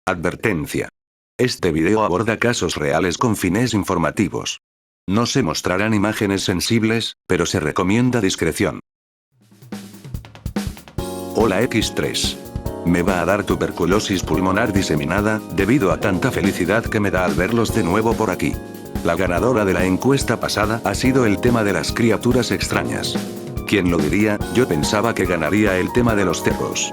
Advertencia. Este video aborda casos reales con fines informativos. No se mostrarán imágenes sensibles, pero se recomienda discreción. Hola X3. Me va a dar tuberculosis pulmonar diseminada, debido a tanta felicidad que me da al verlos de nuevo por aquí. La ganadora de la encuesta pasada ha sido el tema de las criaturas extrañas. ¿Quién lo diría? Yo pensaba que ganaría el tema de los cerros.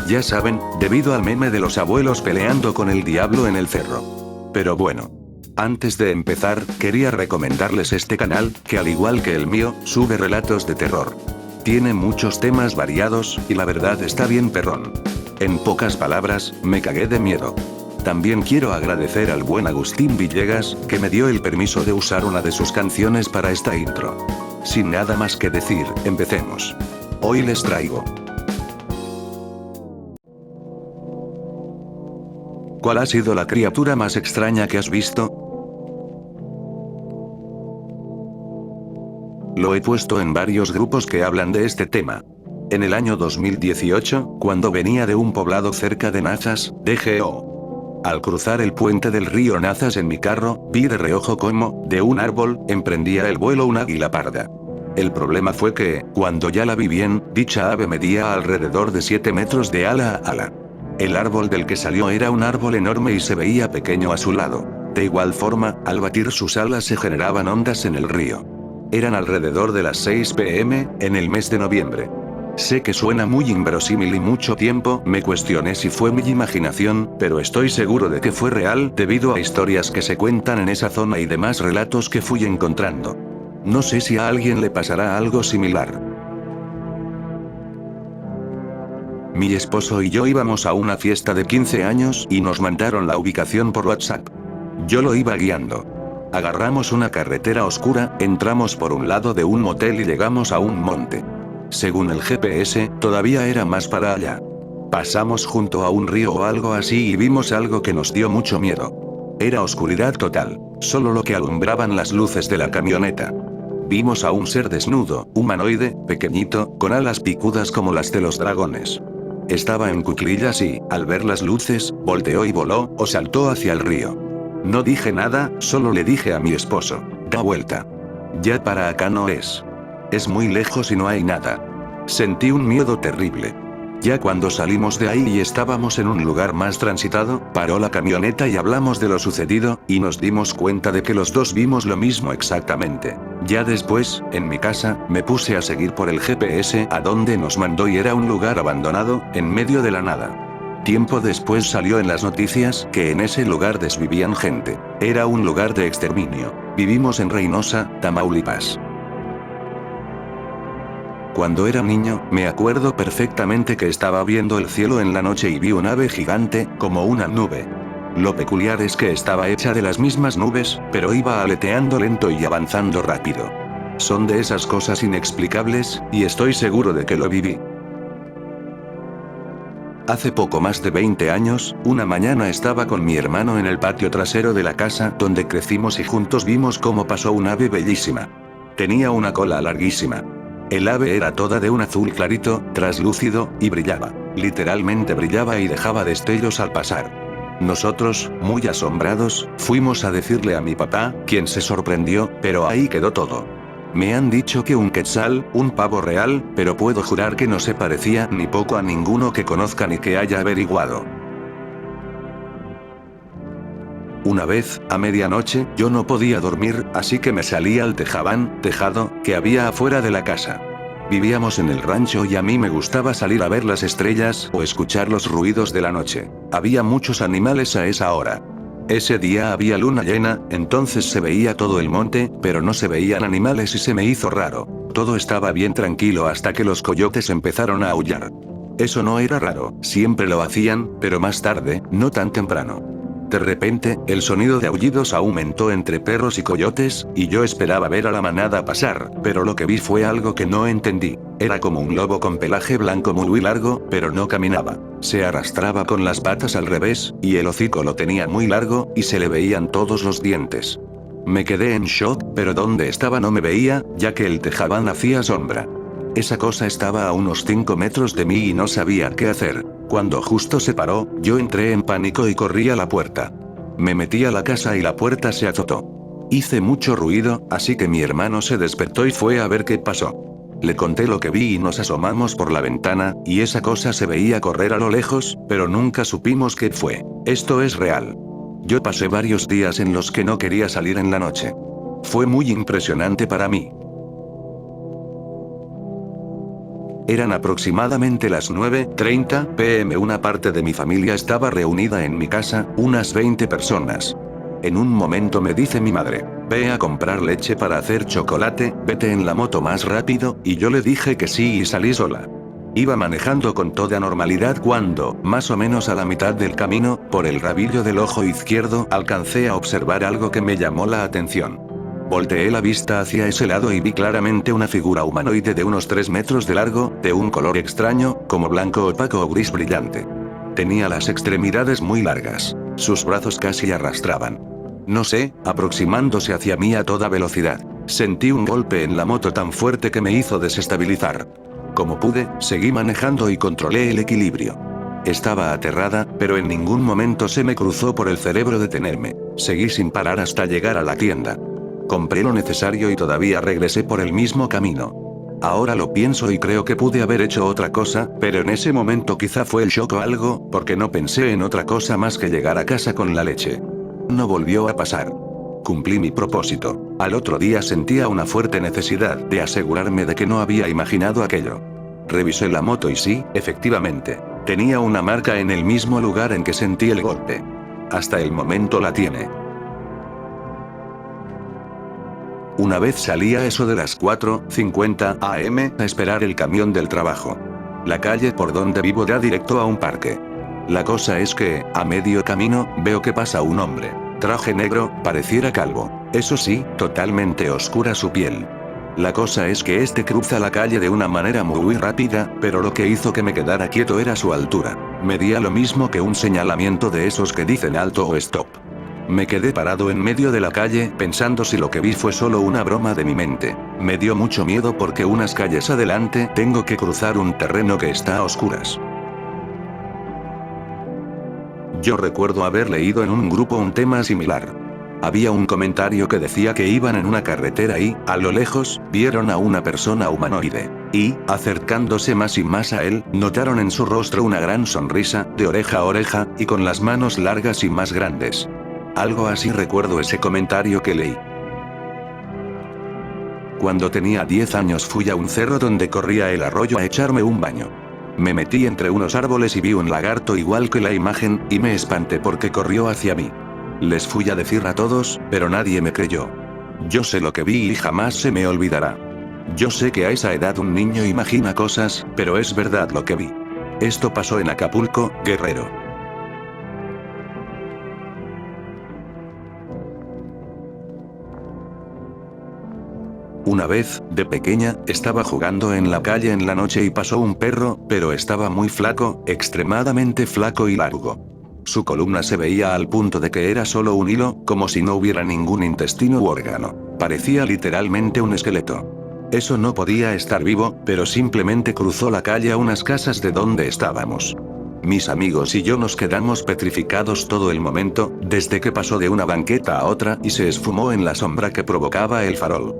Ya saben, debido al meme de los abuelos peleando con el diablo en el cerro. Pero bueno. Antes de empezar, quería recomendarles este canal, que al igual que el mío, sube relatos de terror. Tiene muchos temas variados, y la verdad está bien perrón. En pocas palabras, me cagué de miedo. También quiero agradecer al buen Agustín Villegas, que me dio el permiso de usar una de sus canciones para esta intro. Sin nada más que decir, empecemos. Hoy les traigo. ¿Cuál ha sido la criatura más extraña que has visto? Lo he puesto en varios grupos que hablan de este tema. En el año 2018, cuando venía de un poblado cerca de Nazas, DGO. Al cruzar el puente del río Nazas en mi carro, vi de reojo cómo, de un árbol, emprendía el vuelo un águila parda. El problema fue que, cuando ya la vi bien, dicha ave medía alrededor de 7 metros de ala a ala. El árbol del que salió era un árbol enorme y se veía pequeño a su lado. De igual forma, al batir sus alas se generaban ondas en el río. Eran alrededor de las 6 p.m., en el mes de noviembre. Sé que suena muy inverosímil y mucho tiempo me cuestioné si fue mi imaginación, pero estoy seguro de que fue real debido a historias que se cuentan en esa zona y demás relatos que fui encontrando. No sé si a alguien le pasará algo similar. Mi esposo y yo íbamos a una fiesta de 15 años y nos mandaron la ubicación por WhatsApp. Yo lo iba guiando. Agarramos una carretera oscura, entramos por un lado de un motel y llegamos a un monte. Según el GPS, todavía era más para allá. Pasamos junto a un río o algo así y vimos algo que nos dio mucho miedo. Era oscuridad total, solo lo que alumbraban las luces de la camioneta. Vimos a un ser desnudo, humanoide, pequeñito, con alas picudas como las de los dragones. Estaba en cuclillas y, al ver las luces, volteó y voló, o saltó hacia el río. No dije nada, solo le dije a mi esposo, da vuelta. Ya para acá no es. Es muy lejos y no hay nada. Sentí un miedo terrible. Ya cuando salimos de ahí y estábamos en un lugar más transitado, paró la camioneta y hablamos de lo sucedido, y nos dimos cuenta de que los dos vimos lo mismo exactamente. Ya después, en mi casa, me puse a seguir por el GPS a donde nos mandó y era un lugar abandonado, en medio de la nada. Tiempo después salió en las noticias que en ese lugar desvivían gente. Era un lugar de exterminio. Vivimos en Reynosa, Tamaulipas. Cuando era niño, me acuerdo perfectamente que estaba viendo el cielo en la noche y vi un ave gigante, como una nube. Lo peculiar es que estaba hecha de las mismas nubes, pero iba aleteando lento y avanzando rápido. Son de esas cosas inexplicables, y estoy seguro de que lo viví. Hace poco más de 20 años, una mañana estaba con mi hermano en el patio trasero de la casa donde crecimos y juntos vimos cómo pasó un ave bellísima. Tenía una cola larguísima. El ave era toda de un azul clarito, traslúcido, y brillaba. Literalmente brillaba y dejaba destellos al pasar. Nosotros, muy asombrados, fuimos a decirle a mi papá, quien se sorprendió, pero ahí quedó todo. Me han dicho que un quetzal, un pavo real, pero puedo jurar que no se parecía ni poco a ninguno que conozca ni que haya averiguado. Una vez, a medianoche, yo no podía dormir, así que me salí al tejado, que había afuera de la casa. Vivíamos en el rancho y a mí me gustaba salir a ver las estrellas o escuchar los ruidos de la noche. Había muchos animales a esa hora. Ese día había luna llena, entonces se veía todo el monte, pero no se veían animales y se me hizo raro. Todo estaba bien tranquilo hasta que los coyotes empezaron a aullar. Eso no era raro, siempre lo hacían, pero más tarde, no tan temprano. De repente, el sonido de aullidos aumentó entre perros y coyotes, y yo esperaba ver a la manada pasar, pero lo que vi fue algo que no entendí. Era como un lobo con pelaje blanco muy largo, pero no caminaba. Se arrastraba con las patas al revés, y el hocico lo tenía muy largo, y se le veían todos los dientes. Me quedé en shock, pero donde estaba no me veía, ya que el tejabán hacía sombra. Esa cosa estaba a unos 5 metros de mí y no sabía qué hacer. Cuando justo se paró, yo entré en pánico y corrí a la puerta. Me metí a la casa y la puerta se azotó. Hice mucho ruido, así que mi hermano se despertó y fue a ver qué pasó. Le conté lo que vi y nos asomamos por la ventana, y esa cosa se veía correr a lo lejos, pero nunca supimos qué fue. Esto es real. Yo pasé varios días en los que no quería salir en la noche. Fue muy impresionante para mí. Eran aproximadamente las 9:30 p.m. Una parte de mi familia estaba reunida en mi casa, unas 20 personas. En un momento me dice mi madre, ve a comprar leche para hacer chocolate, vete en la moto más rápido, y yo le dije que sí y salí sola. Iba manejando con toda normalidad cuando, más o menos a la mitad del camino, por el rabillo del ojo izquierdo, alcancé a observar algo que me llamó la atención. Volteé la vista hacia ese lado y vi claramente una figura humanoide de unos 3 metros de largo, de un color extraño, como blanco opaco o gris brillante. Tenía las extremidades muy largas. Sus brazos casi arrastraban. No sé, aproximándose hacia mí a toda velocidad. Sentí un golpe en la moto tan fuerte que me hizo desestabilizar. Como pude, seguí manejando y controlé el equilibrio. Estaba aterrada, pero en ningún momento se me cruzó por el cerebro detenerme. Seguí sin parar hasta llegar a la tienda. Compré lo necesario y todavía regresé por el mismo camino. Ahora lo pienso y creo que pude haber hecho otra cosa, pero en ese momento quizá fue el shock o algo, porque no pensé en otra cosa más que llegar a casa con la leche. No volvió a pasar. Cumplí mi propósito. Al otro día sentía una fuerte necesidad de asegurarme de que no había imaginado aquello. Revisé la moto y sí, efectivamente, tenía una marca en el mismo lugar en que sentí el golpe. Hasta el momento la tiene. Una vez salí a eso de las 4:50 am a esperar el camión del trabajo. La calle por donde vivo da directo a un parque. La cosa es que, a medio camino, veo que pasa un hombre. Traje negro, pareciera calvo. Eso sí, totalmente oscura su piel. La cosa es que este cruza la calle de una manera muy rápida, pero lo que hizo que me quedara quieto era su altura. Medía lo mismo que un señalamiento de esos que dicen alto o stop. Me quedé parado en medio de la calle, pensando si lo que vi fue solo una broma de mi mente. Me dio mucho miedo porque unas calles adelante tengo que cruzar un terreno que está a oscuras. Yo recuerdo haber leído en un grupo un tema similar. Había un comentario que decía que iban en una carretera y, a lo lejos, vieron a una persona humanoide. Y, acercándose más y más a él, notaron en su rostro una gran sonrisa, de oreja a oreja, y con las manos largas y más grandes. Algo así recuerdo ese comentario que leí. Cuando tenía 10 años fui a un cerro donde corría el arroyo a echarme un baño. Me metí entre unos árboles y vi un lagarto igual que la imagen, y me espanté porque corrió hacia mí. Les fui a decir a todos, pero nadie me creyó. Yo sé lo que vi y jamás se me olvidará. Yo sé que a esa edad un niño imagina cosas, pero es verdad lo que vi. Esto pasó en Acapulco, Guerrero. Una vez, de pequeña, estaba jugando en la calle en la noche y pasó un perro, pero estaba muy flaco, extremadamente flaco y largo. Su columna se veía al punto de que era solo un hilo, como si no hubiera ningún intestino u órgano. Parecía literalmente un esqueleto. Eso no podía estar vivo, pero simplemente cruzó la calle a unas casas de donde estábamos. Mis amigos y yo nos quedamos petrificados todo el momento, desde que pasó de una banqueta a otra y se esfumó en la sombra que provocaba el farol.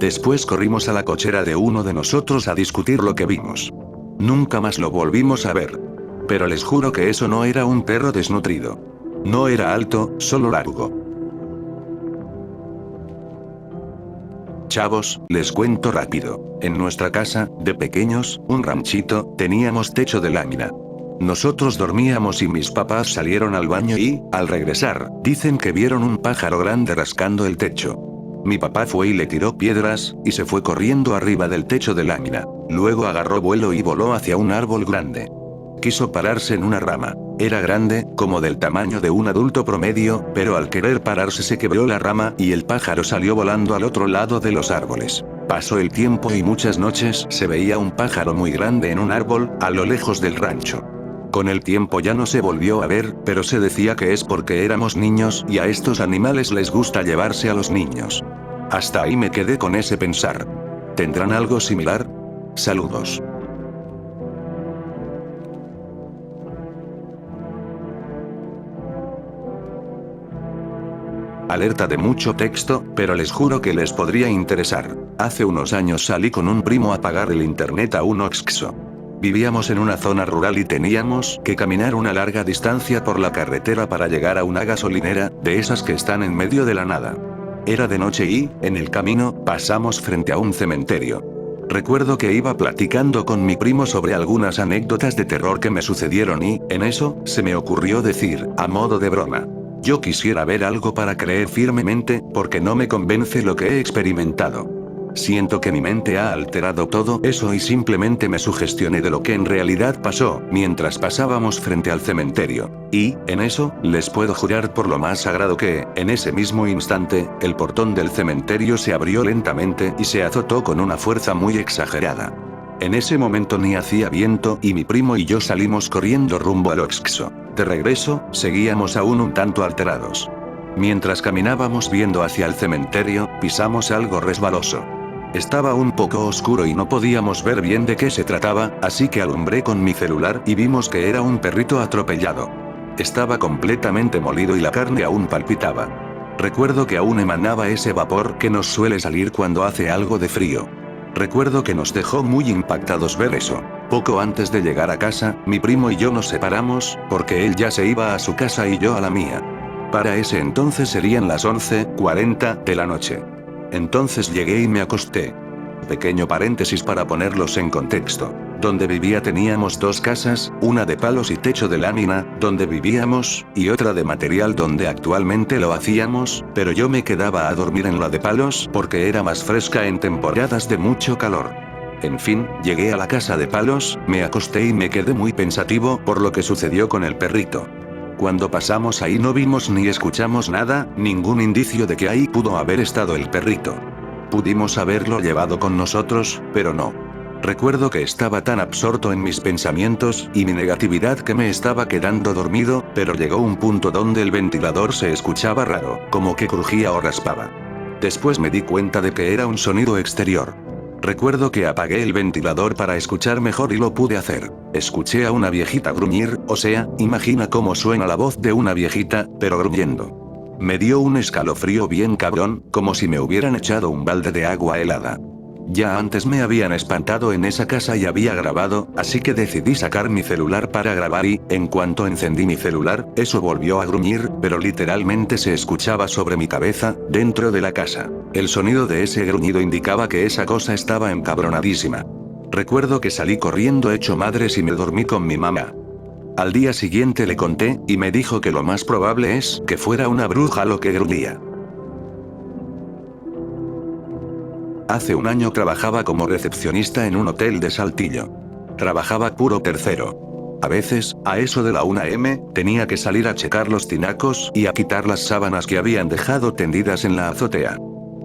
Después corrimos a la cochera de uno de nosotros a discutir lo que vimos. Nunca más lo volvimos a ver. Pero les juro que eso no era un perro desnutrido. No era alto, solo largo. Chavos, les cuento rápido. En nuestra casa, de pequeños, un ranchito, teníamos techo de lámina. Nosotros dormíamos y mis papás salieron al baño y, al regresar, dicen que vieron un pájaro grande rascando el techo. Mi papá fue y le tiró piedras, y se fue corriendo arriba del techo de lámina. Luego agarró vuelo y voló hacia un árbol grande. Quiso pararse en una rama. Era grande, como del tamaño de un adulto promedio, pero al querer pararse se quebró la rama y el pájaro salió volando al otro lado de los árboles. Pasó el tiempo y muchas noches se veía un pájaro muy grande en un árbol, a lo lejos del rancho. Con el tiempo ya no se volvió a ver, pero se decía que es porque éramos niños y a estos animales les gusta llevarse a los niños. Hasta ahí me quedé con ese pensar. ¿Tendrán algo similar? Saludos. Alerta de mucho texto, pero les juro que les podría interesar. Hace unos años salí con un primo a pagar el internet a un Oxxo. Vivíamos en una zona rural y teníamos que caminar una larga distancia por la carretera para llegar a una gasolinera, de esas que están en medio de la nada. Era de noche y, en el camino, pasamos frente a un cementerio. Recuerdo que iba platicando con mi primo sobre algunas anécdotas de terror que me sucedieron y, en eso, se me ocurrió decir, a modo de broma: yo quisiera ver algo para creer firmemente, porque no me convence lo que he experimentado. Siento que mi mente ha alterado todo eso y simplemente me sugestioné de lo que en realidad pasó, mientras pasábamos frente al cementerio. Y, en eso, les puedo jurar por lo más sagrado que, en ese mismo instante, el portón del cementerio se abrió lentamente y se azotó con una fuerza muy exagerada. En ese momento ni hacía viento y mi primo y yo salimos corriendo rumbo al Oxxo. De regreso, seguíamos aún un tanto alterados. Mientras caminábamos viendo hacia el cementerio, pisamos algo resbaloso. Estaba un poco oscuro y no podíamos ver bien de qué se trataba, así que alumbré con mi celular y vimos que era un perrito atropellado. Estaba completamente molido y la carne aún palpitaba. Recuerdo que aún emanaba ese vapor que nos suele salir cuando hace algo de frío. Recuerdo que nos dejó muy impactados ver eso. Poco antes de llegar a casa, mi primo y yo nos separamos, porque él ya se iba a su casa y yo a la mía. Para ese entonces serían las 11:40 de la noche. Entonces llegué y me acosté. Pequeño paréntesis para ponerlos en contexto. Donde vivía teníamos dos casas, una de palos y techo de lámina, donde vivíamos, y otra de material donde actualmente lo hacíamos, pero yo me quedaba a dormir en la de palos porque era más fresca en temporadas de mucho calor. En fin, llegué a la casa de palos, me acosté y me quedé muy pensativo por lo que sucedió con el perrito. Cuando pasamos ahí no vimos ni escuchamos nada, ningún indicio de que ahí pudo haber estado el perrito. Pudimos haberlo llevado con nosotros, pero no. Recuerdo que estaba tan absorto en mis pensamientos y mi negatividad que me estaba quedando dormido, pero llegó un punto donde el ventilador se escuchaba raro, como que crujía o raspaba. Después me di cuenta de que era un sonido exterior. Recuerdo que apagué el ventilador para escuchar mejor y lo pude hacer. Escuché a una viejita gruñir, o sea, imagina cómo suena la voz de una viejita, pero gruñendo. Me dio un escalofrío bien cabrón, como si me hubieran echado un balde de agua helada. Ya antes me habían espantado en esa casa y había grabado, así que decidí sacar mi celular para grabar y, en cuanto encendí mi celular, eso volvió a gruñir, pero literalmente se escuchaba sobre mi cabeza, dentro de la casa. El sonido de ese gruñido indicaba que esa cosa estaba encabronadísima. Recuerdo que salí corriendo hecho madres y me dormí con mi mamá. Al día siguiente le conté, y me dijo que lo más probable es que fuera una bruja lo que gruñía. Hace un año trabajaba como recepcionista en un hotel de Saltillo. Trabajaba puro tercero. A veces, a eso de la 1 a.m., tenía que salir a checar los tinacos y a quitar las sábanas que habían dejado tendidas en la azotea.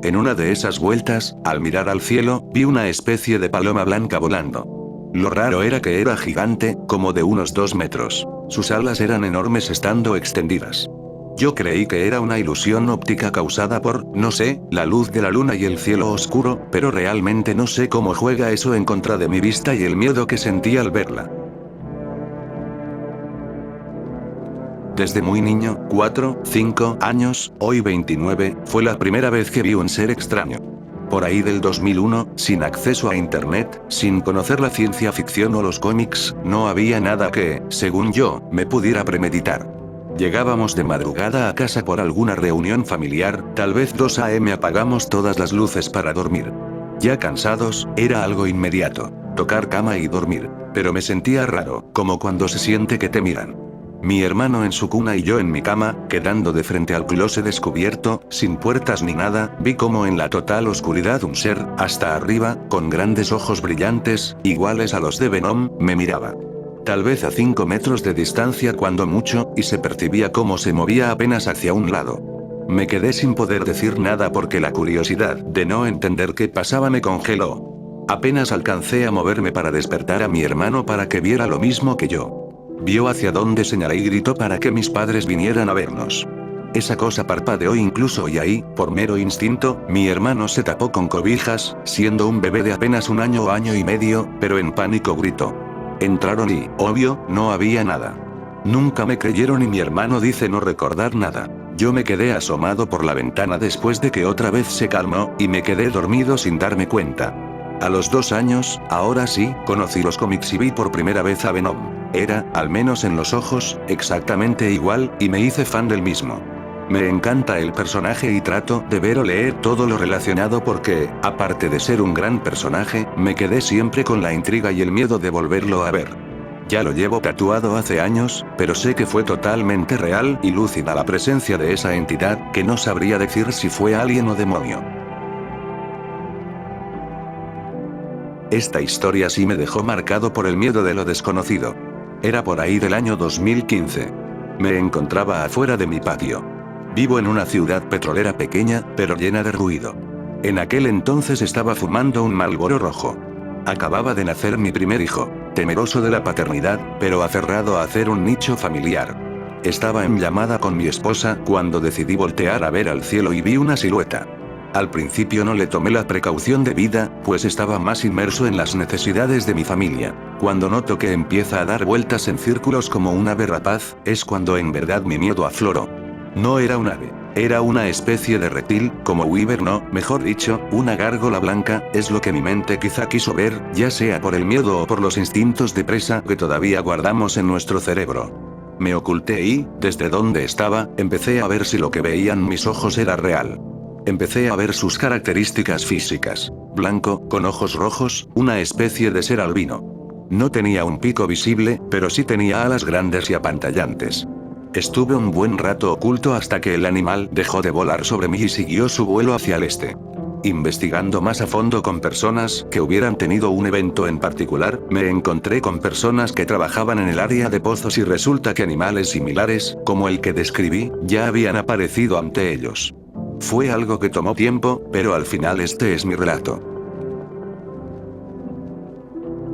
En una de esas vueltas, al mirar al cielo, vi una especie de paloma blanca volando. Lo raro era que era gigante, como de unos 2 metros. Sus alas eran enormes estando extendidas. Yo creí que era una ilusión óptica causada por, no sé, la luz de la luna y el cielo oscuro, pero realmente no sé cómo juega eso en contra de mi vista y el miedo que sentí al verla. Desde muy niño, 4, 5 años, hoy 29, fue la primera vez que vi un ser extraño. Por ahí del 2001, sin acceso a internet, sin conocer la ciencia ficción o los cómics, no había nada que, según yo, me pudiera premeditar. Llegábamos de madrugada a casa por alguna reunión familiar, tal vez 2 a.m. apagamos todas las luces para dormir. Ya cansados, era algo inmediato, tocar cama y dormir, pero me sentía raro, como cuando se siente que te miran. Mi hermano en su cuna y yo en mi cama, quedando de frente al closet descubierto, sin puertas ni nada, vi como en la total oscuridad un ser, hasta arriba, con grandes ojos brillantes, iguales a los de Venom, me miraba. Tal vez a 5 metros de distancia cuando mucho, y se percibía cómo se movía apenas hacia un lado. Me quedé sin poder decir nada porque la curiosidad de no entender qué pasaba me congeló. Apenas alcancé a moverme para despertar a mi hermano para que viera lo mismo que yo. Vio hacia donde señalé y gritó para que mis padres vinieran a vernos. Esa cosa parpadeó incluso y ahí, por mero instinto, mi hermano se tapó con cobijas, siendo un bebé de apenas un año o año y medio, pero en pánico gritó. Entraron y, obvio, no había nada. Nunca me creyeron y mi hermano dice no recordar nada. Yo me quedé asomado por la ventana después de que otra vez se calmó, y me quedé dormido sin darme cuenta. A los 2 años, ahora sí, conocí los cómics y vi por primera vez a Venom. Era, al menos en los ojos, exactamente igual, y me hice fan del mismo. Me encanta el personaje y trato de ver o leer todo lo relacionado porque, aparte de ser un gran personaje, me quedé siempre con la intriga y el miedo de volverlo a ver. Ya lo llevo tatuado hace años, pero sé que fue totalmente real y lúcida la presencia de esa entidad, que no sabría decir si fue alien o demonio. Esta historia sí me dejó marcado por el miedo de lo desconocido. Era por ahí del año 2015. Me encontraba afuera de mi patio. Vivo en una ciudad petrolera pequeña, pero llena de ruido. En aquel entonces estaba fumando un Marlboro rojo. Acababa de nacer mi primer hijo, temeroso de la paternidad, pero aferrado a hacer un nicho familiar. Estaba en llamada con mi esposa cuando decidí voltear a ver al cielo y vi una silueta. Al principio no le tomé la precaución debida, pues estaba más inmerso en las necesidades de mi familia. Cuando noto que empieza a dar vueltas en círculos como un ave rapaz, es cuando en verdad mi miedo afloró. No era un ave. Era una especie de reptil, como Weaver no, mejor dicho, una gárgola blanca, es lo que mi mente quizá quiso ver, ya sea por el miedo o por los instintos de presa que todavía guardamos en nuestro cerebro. Me oculté y, desde donde estaba, empecé a ver si lo que veían mis ojos era real. Empecé a ver sus características físicas. Blanco, con ojos rojos, una especie de ser albino. No tenía un pico visible, pero sí tenía alas grandes y apantallantes. Estuve un buen rato oculto hasta que el animal dejó de volar sobre mí y siguió su vuelo hacia el este. Investigando más a fondo con personas que hubieran tenido un evento en particular, me encontré con personas que trabajaban en el área de pozos y resulta que animales similares, como el que describí, ya habían aparecido ante ellos. Fue algo que tomó tiempo, pero al final este es mi relato.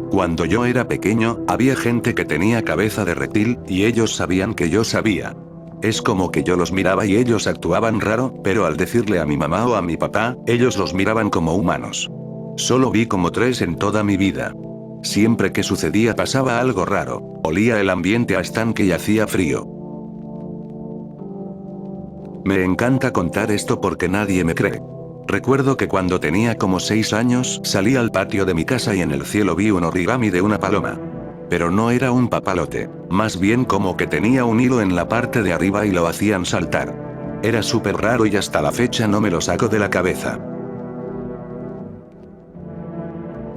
Cuando yo era pequeño, había gente que tenía cabeza de reptil, y ellos sabían que yo sabía. Es como que yo los miraba y ellos actuaban raro, pero al decirle a mi mamá o a mi papá, ellos los miraban como humanos. Solo vi como 3 en toda mi vida. Siempre que sucedía pasaba algo raro, olía el ambiente a estanque y hacía frío. Me encanta contar esto porque nadie me cree. Recuerdo que cuando tenía como 6 años salí al patio de mi casa y en el cielo vi un origami de una paloma. Pero no era un papalote, más bien como que tenía un hilo en la parte de arriba y lo hacían saltar. Era súper raro y hasta la fecha no me lo saco de la cabeza.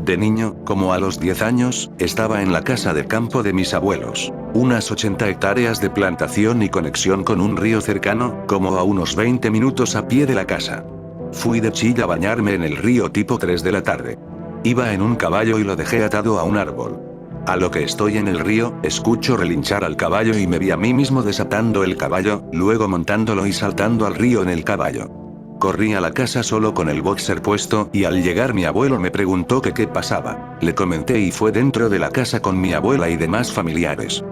De niño, como a los 10 años, estaba en la casa de campo de mis abuelos. Unas 80 hectáreas de plantación y conexión con un río cercano, como a unos 20 minutos a pie de la casa. Fui de Chile a bañarme en el río tipo 3 de la tarde. Iba en un caballo y lo dejé atado a un árbol. A lo que estoy en el río, escucho relinchar al caballo y me vi a mí mismo desatando el caballo, luego montándolo y saltando al río en el caballo. Corrí a la casa solo con el boxer puesto y al llegar mi abuelo me preguntó que qué pasaba. Le comenté y fue dentro de la casa con mi abuela y demás familiares.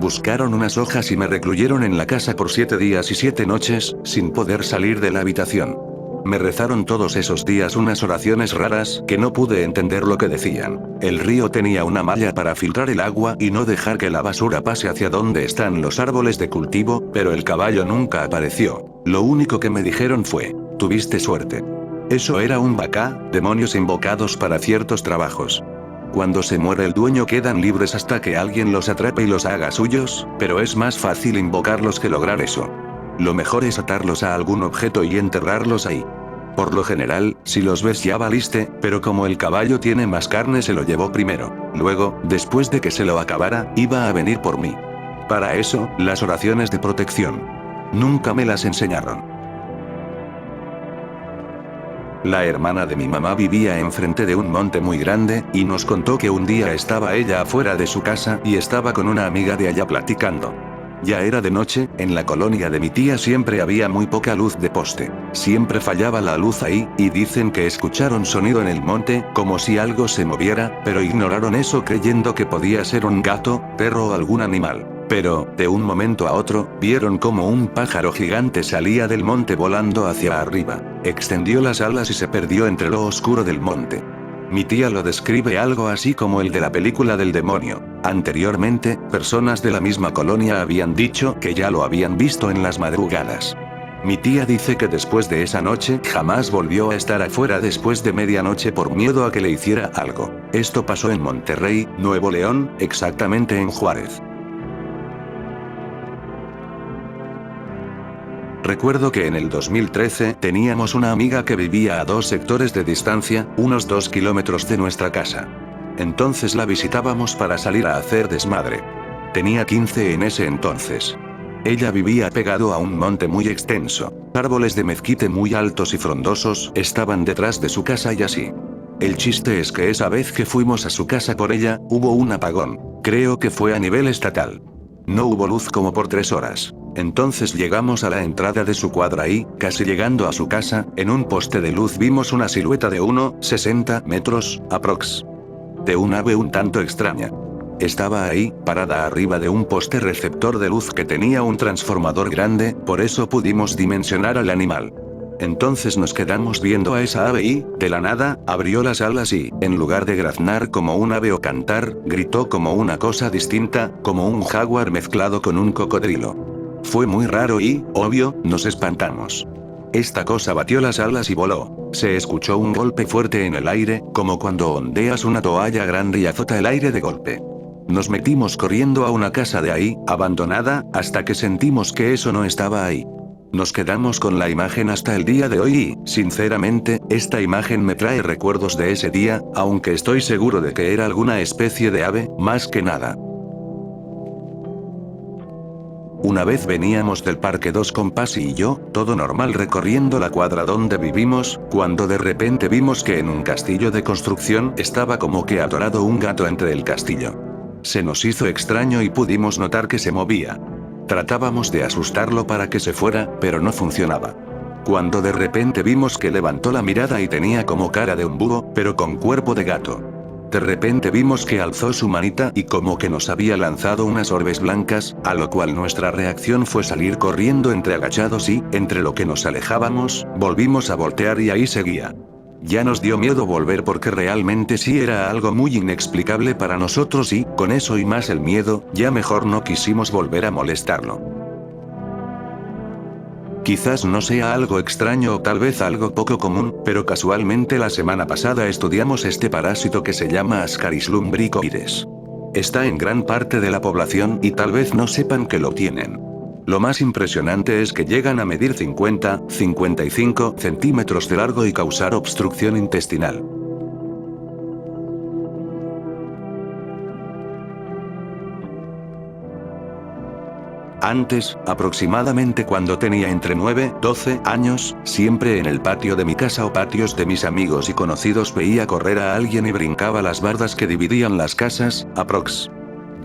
Buscaron unas hojas y me recluyeron en la casa por 7 días y 7 noches, sin poder salir de la habitación. Me rezaron todos esos días unas oraciones raras que no pude entender lo que decían. El río tenía una malla para filtrar el agua y no dejar que la basura pase hacia donde están los árboles de cultivo, pero el caballo nunca apareció. Lo único que me dijeron fue, tuviste suerte. Eso era un bacá, demonios invocados para ciertos trabajos. Cuando se muere el dueño quedan libres hasta que alguien los atrape y los haga suyos, pero es más fácil invocarlos que lograr eso. Lo mejor es atarlos a algún objeto y enterrarlos ahí. Por lo general, si los ves ya valiste, pero como el caballo tiene más carne se lo llevó primero. Luego, después de que se lo acabara, iba a venir por mí. Para eso, las oraciones de protección. Nunca me las enseñaron. La hermana de mi mamá vivía enfrente de un monte muy grande, y nos contó que un día estaba ella afuera de su casa y estaba con una amiga de allá platicando. Ya era de noche, en la colonia de mi tía siempre había muy poca luz de poste. Siempre fallaba la luz ahí, y dicen que escucharon sonido en el monte, como si algo se moviera, pero ignoraron eso creyendo que podía ser un gato, perro o algún animal. Pero, de un momento a otro, vieron como un pájaro gigante salía del monte volando hacia arriba. Extendió las alas y se perdió entre lo oscuro del monte. Mi tía lo describe algo así como el de la película del demonio. Anteriormente, personas de la misma colonia habían dicho que ya lo habían visto en las madrugadas. Mi tía dice que después de esa noche jamás volvió a estar afuera después de medianoche por miedo a que le hiciera algo. Esto pasó en Monterrey, Nuevo León, exactamente en Juárez. Recuerdo que en el 2013 teníamos una amiga que vivía a 2 sectores de distancia, unos 2 kilómetros de nuestra casa. Entonces la visitábamos para salir a hacer desmadre. Tenía 15 en ese entonces. Ella vivía pegado a un monte muy extenso. Árboles de mezquite muy altos y frondosos estaban detrás de su casa y así. El chiste es que esa vez que fuimos a su casa por ella, hubo un apagón. Creo que fue a nivel estatal. No hubo luz como por 3 horas. Entonces llegamos a la entrada de su cuadra y, casi llegando a su casa, en un poste de luz vimos una silueta de 1,60 metros, aprox. De un ave un tanto extraña. Estaba ahí, parada arriba de un poste receptor de luz que tenía un transformador grande, por eso pudimos dimensionar al animal. Entonces nos quedamos viendo a esa ave y, de la nada, abrió las alas y, en lugar de graznar como un ave o cantar, gritó como una cosa distinta, como un jaguar mezclado con un cocodrilo. Fue muy raro y, obvio, nos espantamos. Esta cosa batió las alas y voló. Se escuchó un golpe fuerte en el aire, como cuando ondeas una toalla grande y azota el aire de golpe. Nos metimos corriendo a una casa de ahí, abandonada, hasta que sentimos que eso no estaba ahí. Nos quedamos con la imagen hasta el día de hoy y, sinceramente, esta imagen me trae recuerdos de ese día, aunque estoy seguro de que era alguna especie de ave, más que nada. Una vez veníamos del parque 2 con Pasi y yo, todo normal recorriendo la cuadra donde vivimos, cuando de repente vimos que en un castillo de construcción estaba como que atorado un gato entre el castillo. Se nos hizo extraño y pudimos notar que se movía. Tratábamos de asustarlo para que se fuera, pero no funcionaba. Cuando de repente vimos que levantó la mirada y tenía como cara de un búho, pero con cuerpo de gato. De repente vimos que alzó su manita y como que nos había lanzado unas orbes blancas, a lo cual nuestra reacción fue salir corriendo entre agachados y, entre lo que nos alejábamos, volvimos a voltear y ahí seguía. Ya nos dio miedo volver porque realmente sí era algo muy inexplicable para nosotros y, con eso y más el miedo, ya mejor no quisimos volver a molestarlo. Quizás no sea algo extraño o tal vez algo poco común, pero casualmente la semana pasada estudiamos este parásito que se llama Ascaris lumbricoides. Está en gran parte de la población y tal vez no sepan que lo tienen. Lo más impresionante es que llegan a medir 50-55 centímetros de largo y causar obstrucción intestinal. Antes, aproximadamente cuando tenía entre 9-12 años, siempre en el patio de mi casa o patios de mis amigos y conocidos veía correr a alguien y brincaba las bardas que dividían las casas, aprox.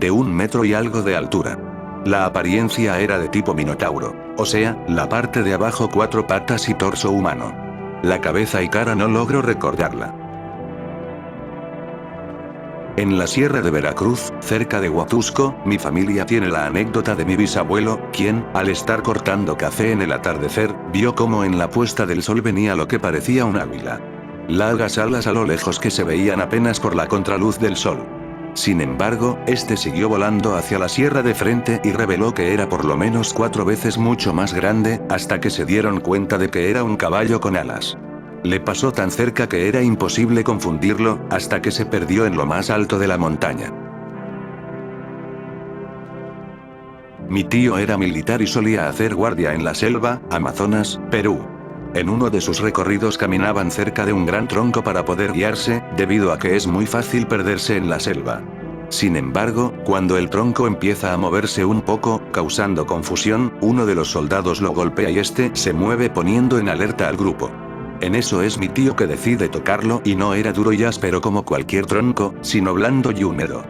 De 1 metro y algo de altura. La apariencia era de tipo minotauro, o sea, la parte de abajo 4 patas y torso humano. La cabeza y cara no logro recordarla. En la sierra de Veracruz, cerca de Huatusco, mi familia tiene la anécdota de mi bisabuelo, quien, al estar cortando café en el atardecer, vio cómo en la puesta del sol venía lo que parecía un águila. Largas alas a lo lejos que se veían apenas por la contraluz del sol. Sin embargo, este siguió volando hacia la sierra de frente y reveló que era por lo menos 4 veces mucho más grande, hasta que se dieron cuenta de que era un caballo con alas. Le pasó tan cerca que era imposible confundirlo, hasta que se perdió en lo más alto de la montaña. Mi tío era militar y solía hacer guardia en la selva, Amazonas, Perú. En uno de sus recorridos caminaban cerca de un gran tronco para poder guiarse, debido a que es muy fácil perderse en la selva. Sin embargo, cuando el tronco empieza a moverse un poco, causando confusión, uno de los soldados lo golpea y este se mueve poniendo en alerta al grupo. En eso es mi tío que decide tocarlo y no era duro y áspero como cualquier tronco, sino blando y húmedo.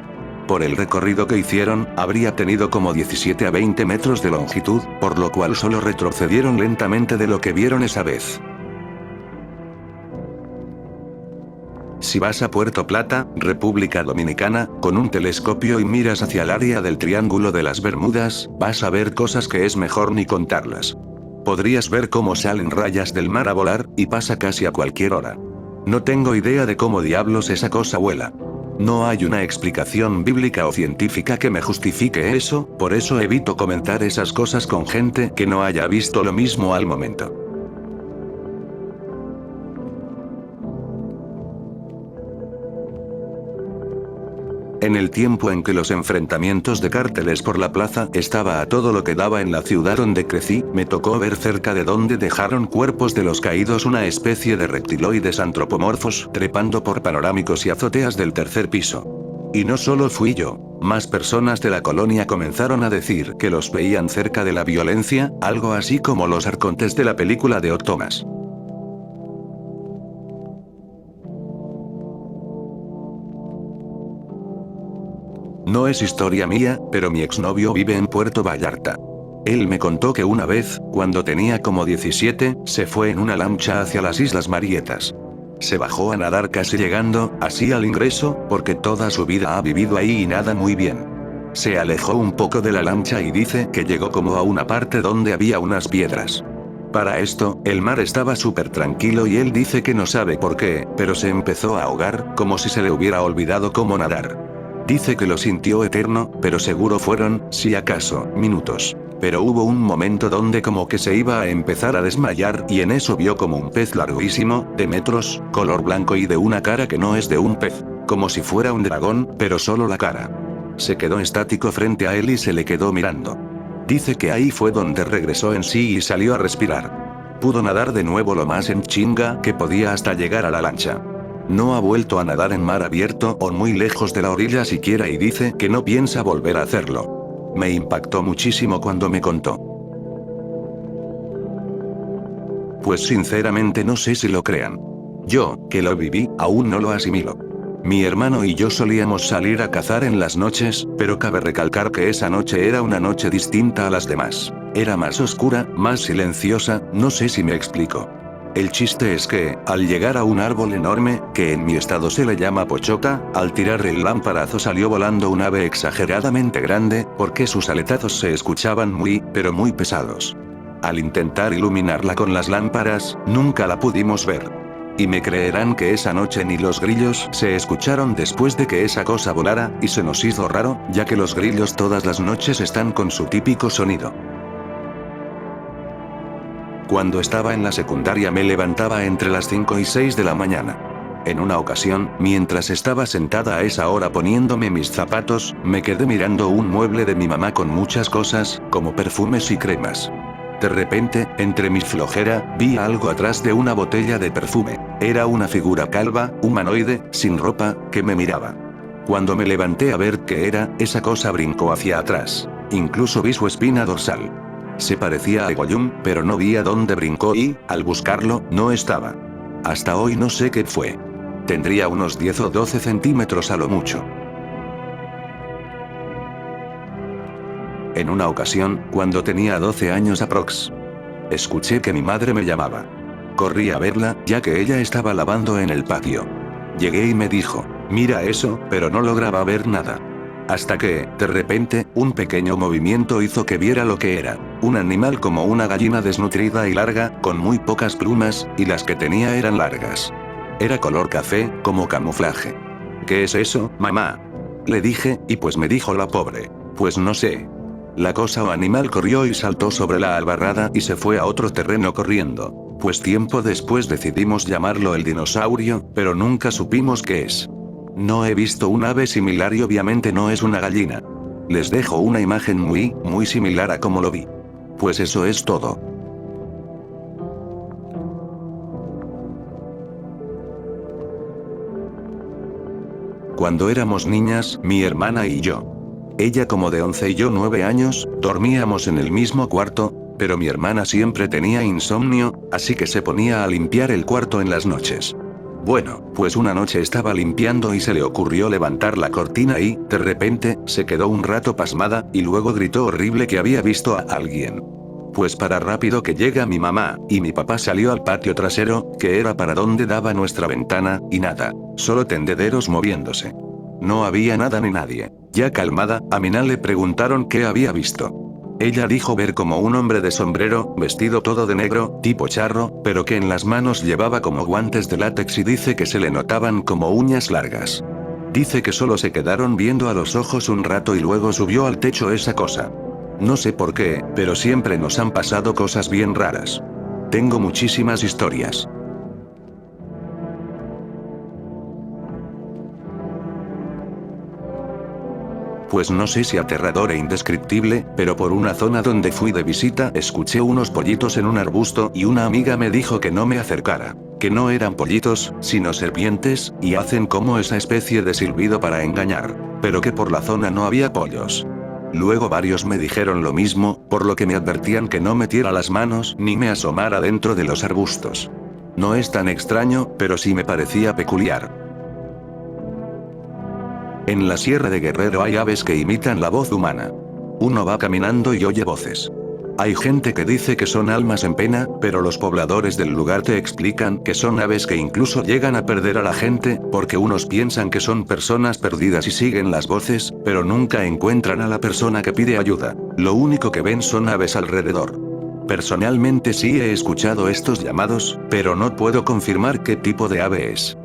Por el recorrido que hicieron, habría tenido como 17 a 20 metros de longitud, por lo cual solo retrocedieron lentamente de lo que vieron esa vez. Si vas a Puerto Plata, República Dominicana, con un telescopio y miras hacia el área del Triángulo de las Bermudas, vas a ver cosas que es mejor ni contarlas. Podrías ver cómo salen rayas del mar a volar, y pasa casi a cualquier hora. No tengo idea de cómo diablos esa cosa vuela. No hay una explicación bíblica o científica que me justifique eso, por eso evito comentar esas cosas con gente que no haya visto lo mismo al momento. En el tiempo en que los enfrentamientos de cárteles por la plaza estaba a todo lo que daba en la ciudad donde crecí, me tocó ver cerca de donde dejaron cuerpos de los caídos una especie de reptiloides antropomorfos trepando por panorámicos y azoteas del tercer piso. Y no solo fui yo, más personas de la colonia comenzaron a decir que los veían cerca de la violencia, algo así como los arcontes de la película de Thomas. No es historia mía, pero mi exnovio vive en Puerto Vallarta. Él me contó que una vez, cuando tenía como 17, se fue en una lancha hacia las Islas Marietas. Se bajó a nadar casi llegando, así al ingreso, porque toda su vida ha vivido ahí y nada muy bien. Se alejó un poco de la lancha y dice que llegó como a una parte donde había unas piedras. Para esto, el mar estaba súper tranquilo y él dice que no sabe por qué, pero se empezó a ahogar, como si se le hubiera olvidado cómo nadar. Dice que lo sintió eterno, pero seguro fueron, si acaso, minutos. Pero hubo un momento donde como que se iba a empezar a desmayar y en eso vio como un pez larguísimo, de metros, color blanco y de una cara que no es de un pez. Como si fuera un dragón, pero solo la cara. Se quedó estático frente a él y se le quedó mirando. Dice que ahí fue donde regresó en sí y salió a respirar. Pudo nadar de nuevo lo más en chinga que podía hasta llegar a la lancha. No ha vuelto a nadar en mar abierto o muy lejos de la orilla siquiera y dice que no piensa volver a hacerlo. Me impactó muchísimo cuando me contó. Pues sinceramente no sé si lo crean. Yo, que lo viví, aún no lo asimilo. Mi hermano y yo solíamos salir a cazar en las noches, pero cabe recalcar que esa noche era una noche distinta a las demás. Era más oscura, más silenciosa, no sé si me explico. El chiste es que, al llegar a un árbol enorme, que en mi estado se le llama pochota, al tirar el lamparazo salió volando un ave exageradamente grande, porque sus aletazos se escuchaban muy, pero muy pesados. Al intentar iluminarla con las lámparas, nunca la pudimos ver. Y me creerán que esa noche ni los grillos se escucharon después de que esa cosa volara, y se nos hizo raro, ya que los grillos todas las noches están con su típico sonido. Cuando estaba en la secundaria me levantaba entre las 5 y 6 de la mañana. En una ocasión, mientras estaba sentada a esa hora poniéndome mis zapatos, me quedé mirando un mueble de mi mamá con muchas cosas, como perfumes y cremas. De repente, entre mi flojera, vi algo atrás de una botella de perfume. Era una figura calva, humanoide, sin ropa, que me miraba. Cuando me levanté a ver qué era, esa cosa brincó hacia atrás. Incluso vi su espina dorsal. Se parecía a Gollum, pero no vi a dónde brincó y, al buscarlo, no estaba. Hasta hoy no sé qué fue. Tendría unos 10 o 12 centímetros a lo mucho. En una ocasión, cuando tenía 12 años aprox, escuché que mi madre me llamaba. Corrí a verla, ya que ella estaba lavando en el patio. Llegué y me dijo, mira eso, pero no lograba ver nada. Hasta que, de repente, un pequeño movimiento hizo que viera lo que era. Un animal como una gallina desnutrida y larga, con muy pocas plumas, y las que tenía eran largas. Era color café, como camuflaje. ¿Qué es eso, mamá? Le dije, y pues me dijo la pobre. Pues no sé. La cosa o animal corrió y saltó sobre la albarrada y se fue a otro terreno corriendo. Pues tiempo después decidimos llamarlo el dinosaurio, pero nunca supimos qué es. No he visto un ave similar y obviamente no es una gallina. Les dejo una imagen muy similar a como lo vi. Pues eso es todo. Cuando éramos niñas, mi hermana y yo. Ella como de 11 y yo 9 años, dormíamos en el mismo cuarto, pero mi hermana siempre tenía insomnio, así que se ponía a limpiar el cuarto en las noches. Bueno, pues una noche estaba limpiando y se le ocurrió levantar la cortina y, de repente, se quedó un rato pasmada, y luego gritó horrible que había visto a alguien. Pues para rápido que llega mi mamá, y mi papá salió al patio trasero, que era para donde daba nuestra ventana, y nada. solo tendederos moviéndose. No había nada ni nadie. Ya calmada, a Mina le preguntaron qué había visto. Ella dijo ver como un hombre de sombrero, vestido todo de negro, tipo charro, pero que en las manos llevaba como guantes de látex y dice que se le notaban como uñas largas. Dice que solo se quedaron viendo a los ojos un rato y luego subió al techo esa cosa. No sé por qué, pero siempre nos han pasado cosas bien raras. Tengo muchísimas historias. Pues no sé si aterrador e indescriptible, pero por una zona donde fui de visita escuché unos pollitos en un arbusto y una amiga me dijo que no me acercara. Que no eran pollitos, sino serpientes, y hacen como esa especie de silbido para engañar. Pero que por la zona no había pollos. Luego varios me dijeron lo mismo, por lo que me advertían que no metiera las manos ni me asomara dentro de los arbustos. No es tan extraño, pero sí me parecía peculiar. En la Sierra de Guerrero hay aves que imitan la voz humana. Uno va caminando y oye voces. Hay gente que dice que son almas en pena, pero los pobladores del lugar te explican que son aves que incluso llegan a perder a la gente, porque unos piensan que son personas perdidas y siguen las voces, pero nunca encuentran a la persona que pide ayuda. Lo único que ven son aves alrededor. Personalmente sí he escuchado estos llamados, pero no puedo confirmar qué tipo de ave es.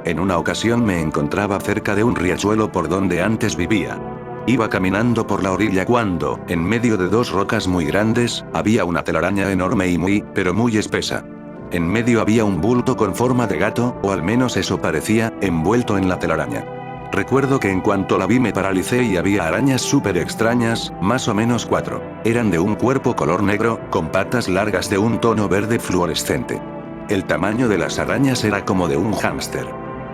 En una ocasión me encontraba cerca de un riachuelo por donde antes vivía. Iba caminando por la orilla cuando, en medio de dos rocas muy grandes, había una telaraña enorme y pero muy espesa. En medio había un bulto con forma de gato, o al menos eso parecía, envuelto en la telaraña. Recuerdo que en cuanto la vi me paralicé y había arañas súper extrañas, más o menos 4. Eran de un cuerpo color negro, con patas largas de un tono verde fluorescente. El tamaño de las arañas era como de un hámster.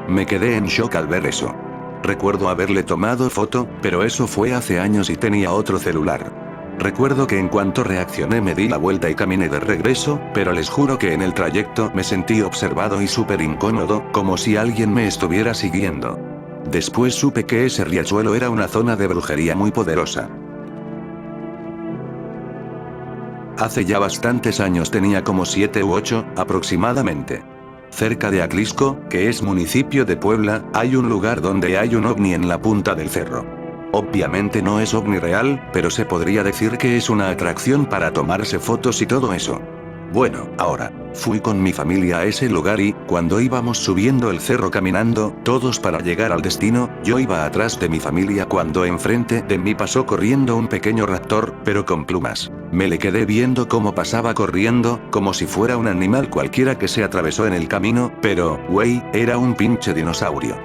Me quedé en shock al ver eso. Recuerdo haberle tomado foto, pero eso fue hace años y tenía otro celular. Recuerdo que en cuanto reaccioné me di la vuelta y caminé de regreso, pero les juro que en el trayecto me sentí observado y súper incómodo, como si alguien me estuviera siguiendo. Después supe que ese riachuelo era una zona de brujería muy poderosa. Hace ya bastantes años, tenía como 7 u 8, aproximadamente. Cerca de Aclisco, que es municipio de Puebla, hay un lugar donde hay un ovni en la punta del cerro. Obviamente no es ovni real, pero se podría decir que es una atracción para tomarse fotos y todo eso. Bueno, ahora, fui con mi familia a ese lugar y, cuando íbamos subiendo el cerro caminando, todos para llegar al destino, yo iba atrás de mi familia cuando enfrente de mí pasó corriendo un pequeño raptor, pero con plumas. Me le quedé viendo cómo pasaba corriendo, como si fuera un animal cualquiera que se atravesó en el camino, pero, güey, era un pinche dinosaurio.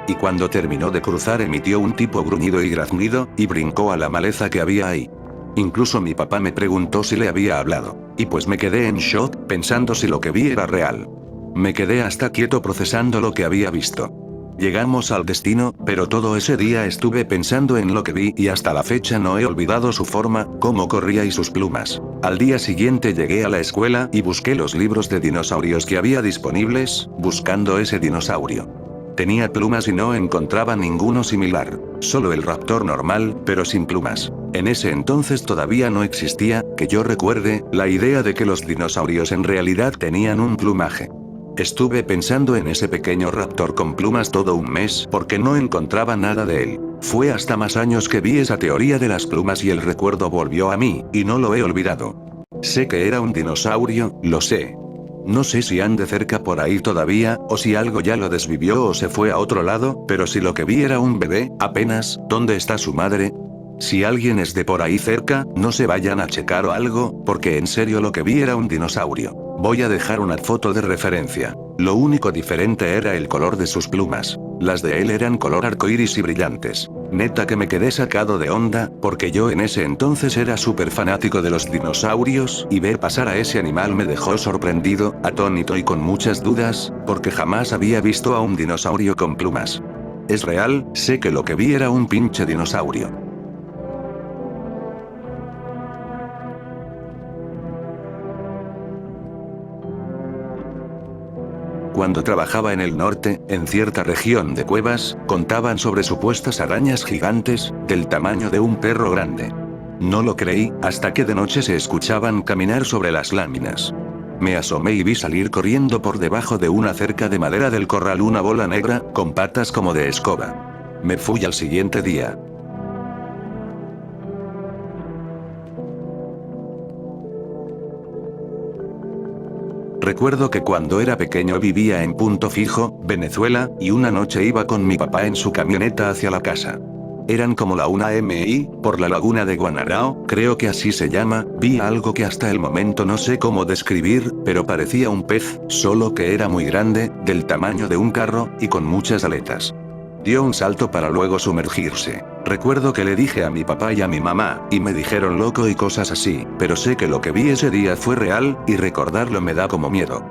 Y cuando terminó de cruzar emitió un tipo gruñido y graznido, y brincó a la maleza que había ahí. Incluso mi papá me preguntó si le había hablado. Y pues me quedé en shock, pensando si lo que vi era real. Me quedé hasta quieto procesando lo que había visto. Llegamos al destino, pero todo ese día estuve pensando en lo que vi y hasta la fecha no he olvidado su forma, cómo corría y sus plumas. Al día siguiente llegué a la escuela y busqué los libros de dinosaurios que había disponibles, buscando ese dinosaurio. Tenía plumas y no encontraba ninguno similar, solo el raptor normal, pero sin plumas. En ese entonces todavía no existía, que yo recuerde, la idea de que los dinosaurios en realidad tenían un plumaje. Estuve pensando en ese pequeño raptor con plumas todo un mes porque no encontraba nada de él. Fue hasta más años que vi esa teoría de las plumas y el recuerdo volvió a mí, y no lo he olvidado. Sé que era un dinosaurio, lo sé. No sé si ande cerca por ahí todavía, o si algo ya lo desvivió o se fue a otro lado, pero si lo que vi era un bebé, apenas, ¿dónde está su madre? Si alguien es de por ahí cerca, no se vayan a checar o algo, porque en serio lo que vi era un dinosaurio. Voy a dejar una foto de referencia. Lo único diferente era el color de sus plumas. Las de él eran color arcoíris y brillantes. Neta que me quedé sacado de onda, porque yo en ese entonces era súper fanático de los dinosaurios, y ver pasar a ese animal me dejó sorprendido, atónito y con muchas dudas, porque jamás había visto a un dinosaurio con plumas. Es real, sé que lo que vi era un pinche dinosaurio. Cuando trabajaba en el norte, en cierta región de cuevas, contaban sobre supuestas arañas gigantes, del tamaño de un perro grande. No lo creí, hasta que de noche se escuchaban caminar sobre las láminas. Me asomé y vi salir corriendo por debajo de una cerca de madera del corral una bola negra, con patas como de escoba. Me fui al siguiente día. Recuerdo que cuando era pequeño vivía en Punto Fijo, Venezuela, y una noche iba con mi papá en su camioneta hacia la casa. Eran como la 1 am y, por la laguna de Guanarao, creo que así se llama, vi algo que hasta el momento no sé cómo describir, pero parecía un pez, solo que era muy grande, del tamaño de un carro, y con muchas aletas. Dio un salto para luego sumergirse. Recuerdo que le dije a mi papá y a mi mamá, y me dijeron loco y cosas así, pero sé que lo que vi ese día fue real, y recordarlo me da como miedo.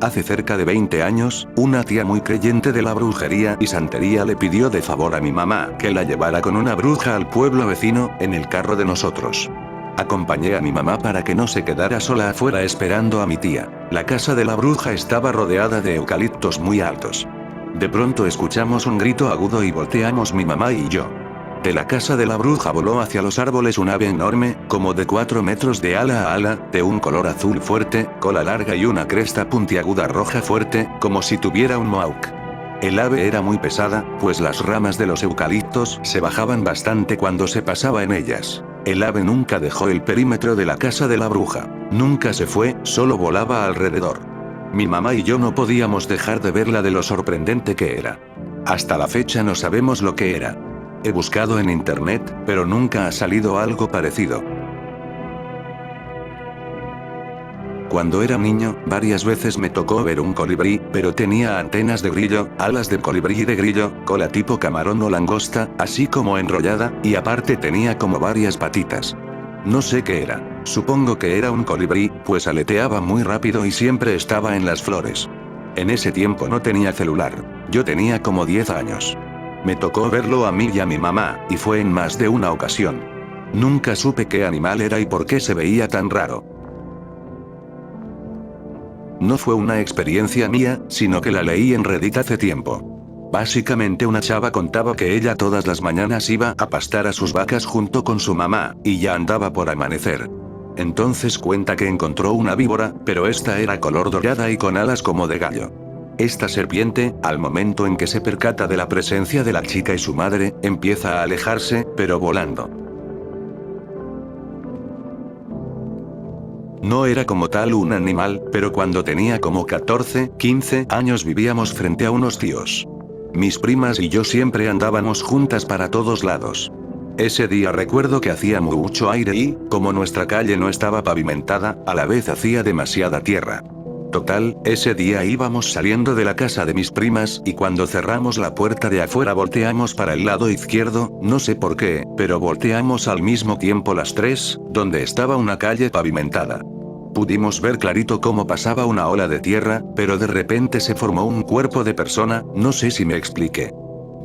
Hace cerca de 20 años, una tía muy creyente de la brujería y santería le pidió de favor a mi mamá que la llevara con una bruja al pueblo vecino, en el carro de nosotros. Acompañé a mi mamá para que no se quedara sola afuera esperando a mi tía. La casa de la bruja estaba rodeada de eucaliptos muy altos. De pronto escuchamos un grito agudo y volteamos mi mamá y yo. De la casa de la bruja voló hacia los árboles un ave enorme, como de 4 metros de ala a ala, de un color azul fuerte, cola larga y una cresta puntiaguda roja fuerte, como si tuviera un mohawk. El ave era muy pesada, pues las ramas de los eucaliptos se bajaban bastante cuando se pasaba en ellas. El ave nunca dejó el perímetro de la casa de la bruja. Nunca se fue, solo volaba alrededor. Mi mamá y yo no podíamos dejar de verla de lo sorprendente que era. Hasta la fecha no sabemos lo que era. He buscado en internet, pero nunca ha salido algo parecido. Cuando era niño, varias veces me tocó ver un colibrí, pero tenía antenas de grillo, alas de colibrí y de grillo, cola tipo camarón o langosta, así como enrollada, y aparte tenía como varias patitas. No sé qué era. Supongo que era un colibrí, pues aleteaba muy rápido y siempre estaba en las flores. En ese tiempo no tenía celular. Yo tenía como 10 años. Me tocó verlo a mí y a mi mamá, y fue en más de una ocasión. Nunca supe qué animal era y por qué se veía tan raro. No fue una experiencia mía, sino que la leí en Reddit hace tiempo. Básicamente una chava contaba que ella todas las mañanas iba a pastar a sus vacas junto con su mamá, y ya andaba por amanecer. Entonces cuenta que encontró una víbora, pero esta era color dorada y con alas como de gallo. Esta serpiente, al momento en que se percata de la presencia de la chica y su madre, empieza a alejarse, pero volando. No era como tal un animal, pero cuando tenía como 14, 15 años vivíamos frente a unos tíos. Mis primas y yo siempre andábamos juntas para todos lados. Ese día recuerdo que hacía mucho aire y, como nuestra calle no estaba pavimentada, a la vez hacía demasiada tierra. Total, ese día íbamos saliendo de la casa de mis primas, y cuando cerramos la puerta de afuera volteamos para el lado izquierdo, no sé por qué, pero volteamos al mismo tiempo las tres, donde estaba una calle pavimentada. Pudimos ver clarito cómo pasaba una ola de tierra, pero de repente se formó un cuerpo de persona, no sé si me expliqué.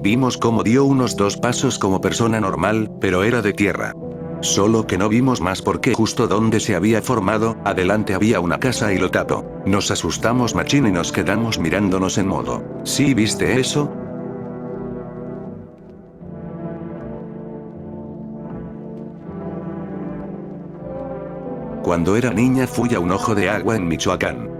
Vimos cómo dio unos 2 pasos como persona normal, pero era de tierra. Solo que no vimos más porque justo donde se había formado, adelante había una casa y lo tapó. Nos asustamos machín y nos quedamos mirándonos en modo, ¿sí viste eso? Cuando era niña fui a un ojo de agua en Michoacán.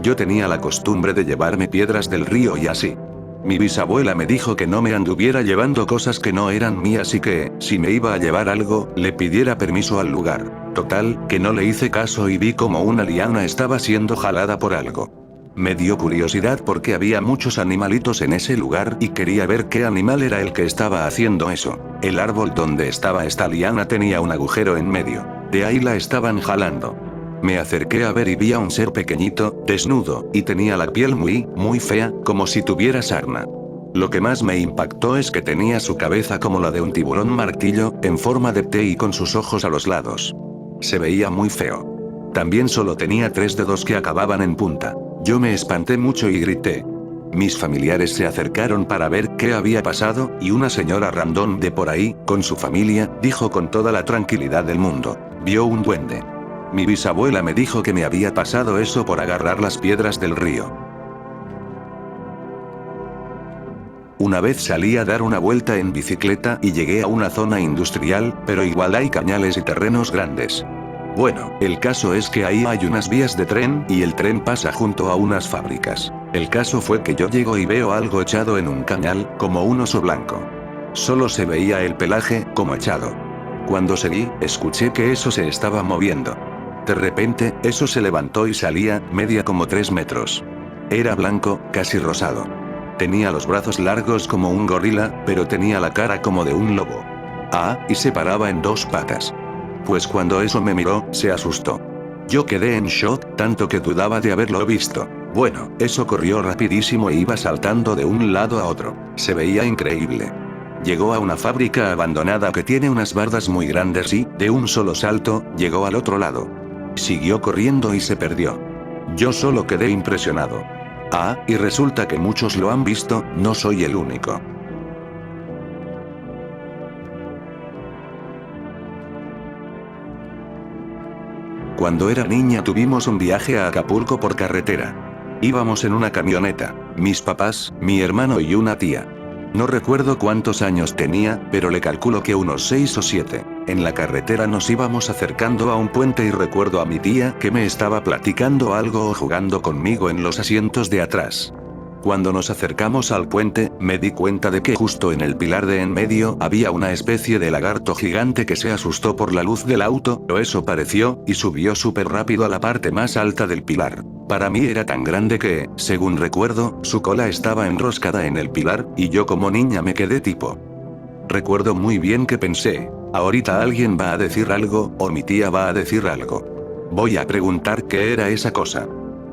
Yo tenía la costumbre de llevarme piedras del río y así. Mi bisabuela me dijo que no me anduviera llevando cosas que no eran mías y que, si me iba a llevar algo, le pidiera permiso al lugar. Total, que no le hice caso y vi como una liana estaba siendo jalada por algo. Me dio curiosidad porque había muchos animalitos en ese lugar y quería ver qué animal era el que estaba haciendo eso. El árbol donde estaba esta liana tenía un agujero en medio. De ahí la estaban jalando. Me acerqué a ver y vi a un ser pequeñito, desnudo, y tenía la piel muy fea, como si tuviera sarna. Lo que más me impactó es que tenía su cabeza como la de un tiburón martillo, en forma de T y con sus ojos a los lados. Se veía muy feo. También solo tenía 3 dedos que acababan en punta. Yo me espanté mucho y grité. Mis familiares se acercaron para ver qué había pasado, y una señora random de por ahí, con su familia, dijo con toda la tranquilidad del mundo: vio un duende. Mi bisabuela me dijo que me había pasado eso por agarrar las piedras del río. Una vez salí a dar una vuelta en bicicleta y llegué a una zona industrial, pero igual hay cañales y terrenos grandes. Bueno, el caso es que ahí hay unas vías de tren y el tren pasa junto a unas fábricas. El caso fue que yo llego y veo algo echado en un cañal, como un oso blanco. Solo se veía el pelaje, como echado. Cuando seguí, escuché que eso se estaba moviendo. De repente, eso se levantó y salía, media como 3 metros. Era blanco, casi rosado. Tenía los brazos largos como un gorila, pero tenía la cara como de un lobo. Y se paraba en 2 patas. Pues cuando eso me miró, se asustó. Yo quedé en shock, tanto que dudaba de haberlo visto. Bueno, eso corrió rapidísimo e iba saltando de un lado a otro. Se veía increíble. Llegó a una fábrica abandonada que tiene unas bardas muy grandes y, de un solo salto, llegó al otro lado. Siguió corriendo y se perdió. Yo solo quedé impresionado. Y resulta que muchos lo han visto, no soy el único. Cuando era niña tuvimos un viaje a Acapulco por carretera. Íbamos en una camioneta, mis papás, mi hermano y una tía. No recuerdo cuántos años tenía, pero le calculo que unos 6 o 7. En la carretera nos íbamos acercando a un puente y recuerdo a mi tía que me estaba platicando algo o jugando conmigo en los asientos de atrás. Cuando nos acercamos al puente, me di cuenta de que justo en el pilar de en medio había una especie de lagarto gigante que se asustó por la luz del auto, o eso pareció, y subió súper rápido a la parte más alta del pilar. Para mí era tan grande que, según recuerdo, su cola estaba enroscada en el pilar, y yo como niña me quedé tipo. Recuerdo muy bien que pensé, ahorita alguien va a decir algo, o mi tía va a decir algo. Voy a preguntar qué era esa cosa.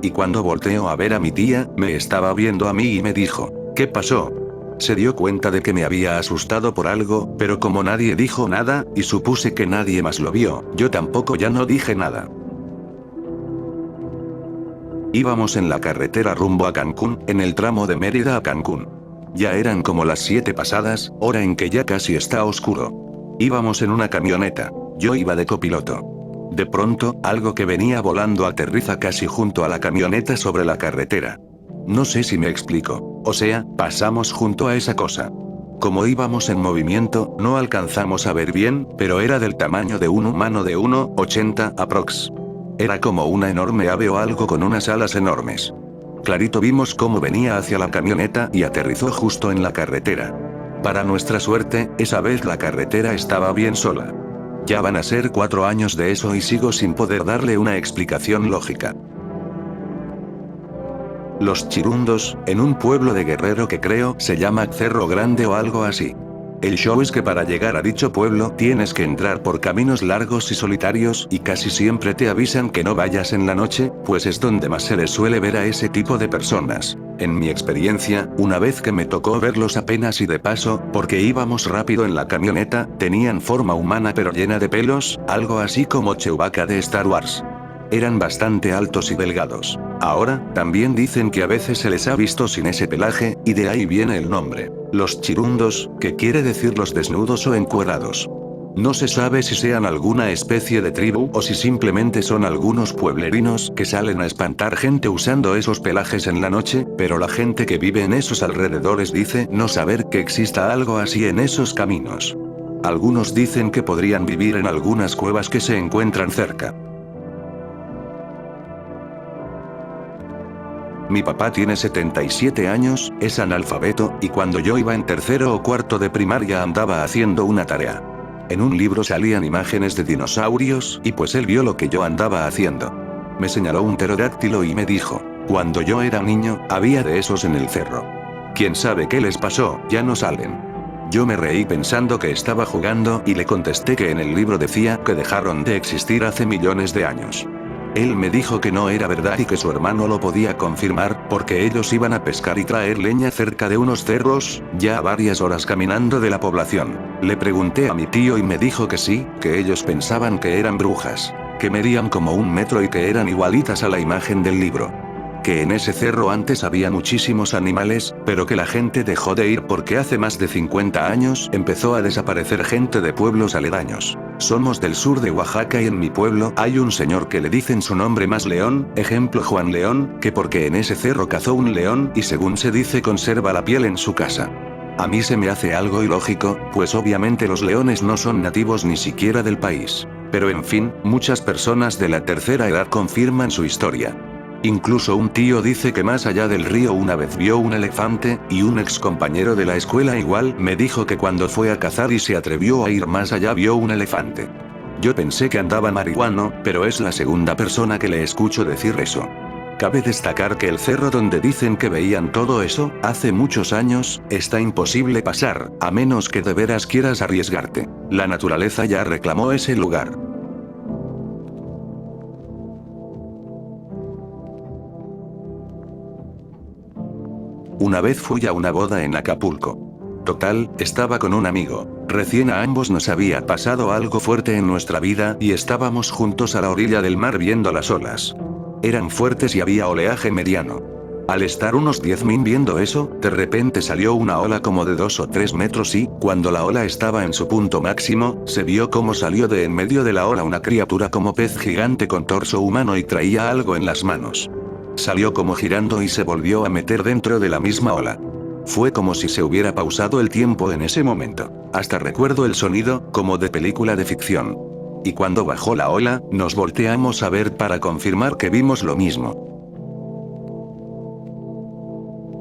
Y cuando volteo a ver a mi tía, me estaba viendo a mí y me dijo, ¿qué pasó? Se dio cuenta de que me había asustado por algo, pero como nadie dijo nada, y supuse que nadie más lo vio, yo tampoco ya no dije nada. Íbamos en la carretera rumbo a Cancún, en el tramo de Mérida a Cancún. Ya eran como las 7 pasadas, hora en que ya casi está oscuro. Íbamos en una camioneta. Yo iba de copiloto. De pronto, algo que venía volando aterriza casi junto a la camioneta sobre la carretera. No sé si me explico. O sea, pasamos junto a esa cosa. Como íbamos en movimiento, no alcanzamos a ver bien, pero era del tamaño de un humano de 1,80 aprox. Era como una enorme ave o algo con unas alas enormes. Clarito vimos cómo venía hacia la camioneta y aterrizó justo en la carretera. Para nuestra suerte, esa vez la carretera estaba bien sola. Ya van a ser 4 años de eso y sigo sin poder darle una explicación lógica. Los Chirundos, en un pueblo de Guerrero que creo se llama Cerro Grande o algo así. El show es que para llegar a dicho pueblo tienes que entrar por caminos largos y solitarios y casi siempre te avisan que no vayas en la noche, pues es donde más se les suele ver a ese tipo de personas. En mi experiencia, una vez que me tocó verlos apenas y de paso, porque íbamos rápido en la camioneta, tenían forma humana pero llena de pelos, algo así como Chewbacca de Star Wars. Eran bastante altos y delgados. Ahora, también dicen que a veces se les ha visto sin ese pelaje, y de ahí viene el nombre. Los Chirundos, que quiere decir los desnudos o encuerados. No se sabe si sean alguna especie de tribu o si simplemente son algunos pueblerinos que salen a espantar gente usando esos pelajes en la noche, pero la gente que vive en esos alrededores dice no saber que exista algo así en esos caminos. Algunos dicen que podrían vivir en algunas cuevas que se encuentran cerca. Mi papá tiene 77 años, es analfabeto, y cuando yo iba en tercero o cuarto de primaria andaba haciendo una tarea. En un libro salían imágenes de dinosaurios, y pues él vio lo que yo andaba haciendo. Me señaló un pterodáctilo y me dijo, cuando yo era niño, había de esos en el cerro. ¿Quién sabe qué les pasó? Ya no salen. Yo me reí pensando que estaba jugando y le contesté que en el libro decía que dejaron de existir hace millones de años. Él me dijo que no era verdad y que su hermano lo podía confirmar, porque ellos iban a pescar y traer leña cerca de unos cerros, ya a varias horas caminando de la población. Le pregunté a mi tío y me dijo que sí, que ellos pensaban que eran brujas, que medían como 1 metro y que eran igualitas a la imagen del libro. Que en ese cerro antes había muchísimos animales, pero que la gente dejó de ir porque hace más de 50 años empezó a desaparecer gente de pueblos aledaños. Somos del sur de Oaxaca y en mi pueblo hay un señor que le dicen su nombre más León, ejemplo Juan León, que porque en ese cerro cazó un león y según se dice conserva la piel en su casa. A mí se me hace algo ilógico, pues obviamente los leones no son nativos ni siquiera del país. Pero en fin, muchas personas de la tercera edad confirman su historia. Incluso un tío dice que más allá del río una vez vio un elefante, y un ex compañero de la escuela igual me dijo que cuando fue a cazar y se atrevió a ir más allá vio un elefante. Yo pensé que andaba marihuano, pero es la segunda persona que le escucho decir eso. Cabe destacar que el cerro donde dicen que veían todo eso, hace muchos años, está imposible pasar, a menos que de veras quieras arriesgarte. La naturaleza ya reclamó ese lugar. Una vez fui a una boda en Acapulco. Total, estaba con un amigo. Recién a ambos nos había pasado algo fuerte en nuestra vida y estábamos juntos a la orilla del mar viendo las olas. Eran fuertes y había oleaje mediano. Al estar unos 10 min viendo eso, de repente salió una ola como de 2 o 3 metros y, cuando la ola estaba en su punto máximo, se vio cómo salió de en medio de la ola una criatura como pez gigante con torso humano y traía algo en las manos. Salió como girando y se volvió a meter dentro de la misma ola. Fue como si se hubiera pausado el tiempo en ese momento. Hasta recuerdo el sonido, como de película de ficción. Y cuando bajó la ola, nos volteamos a ver para confirmar que vimos lo mismo.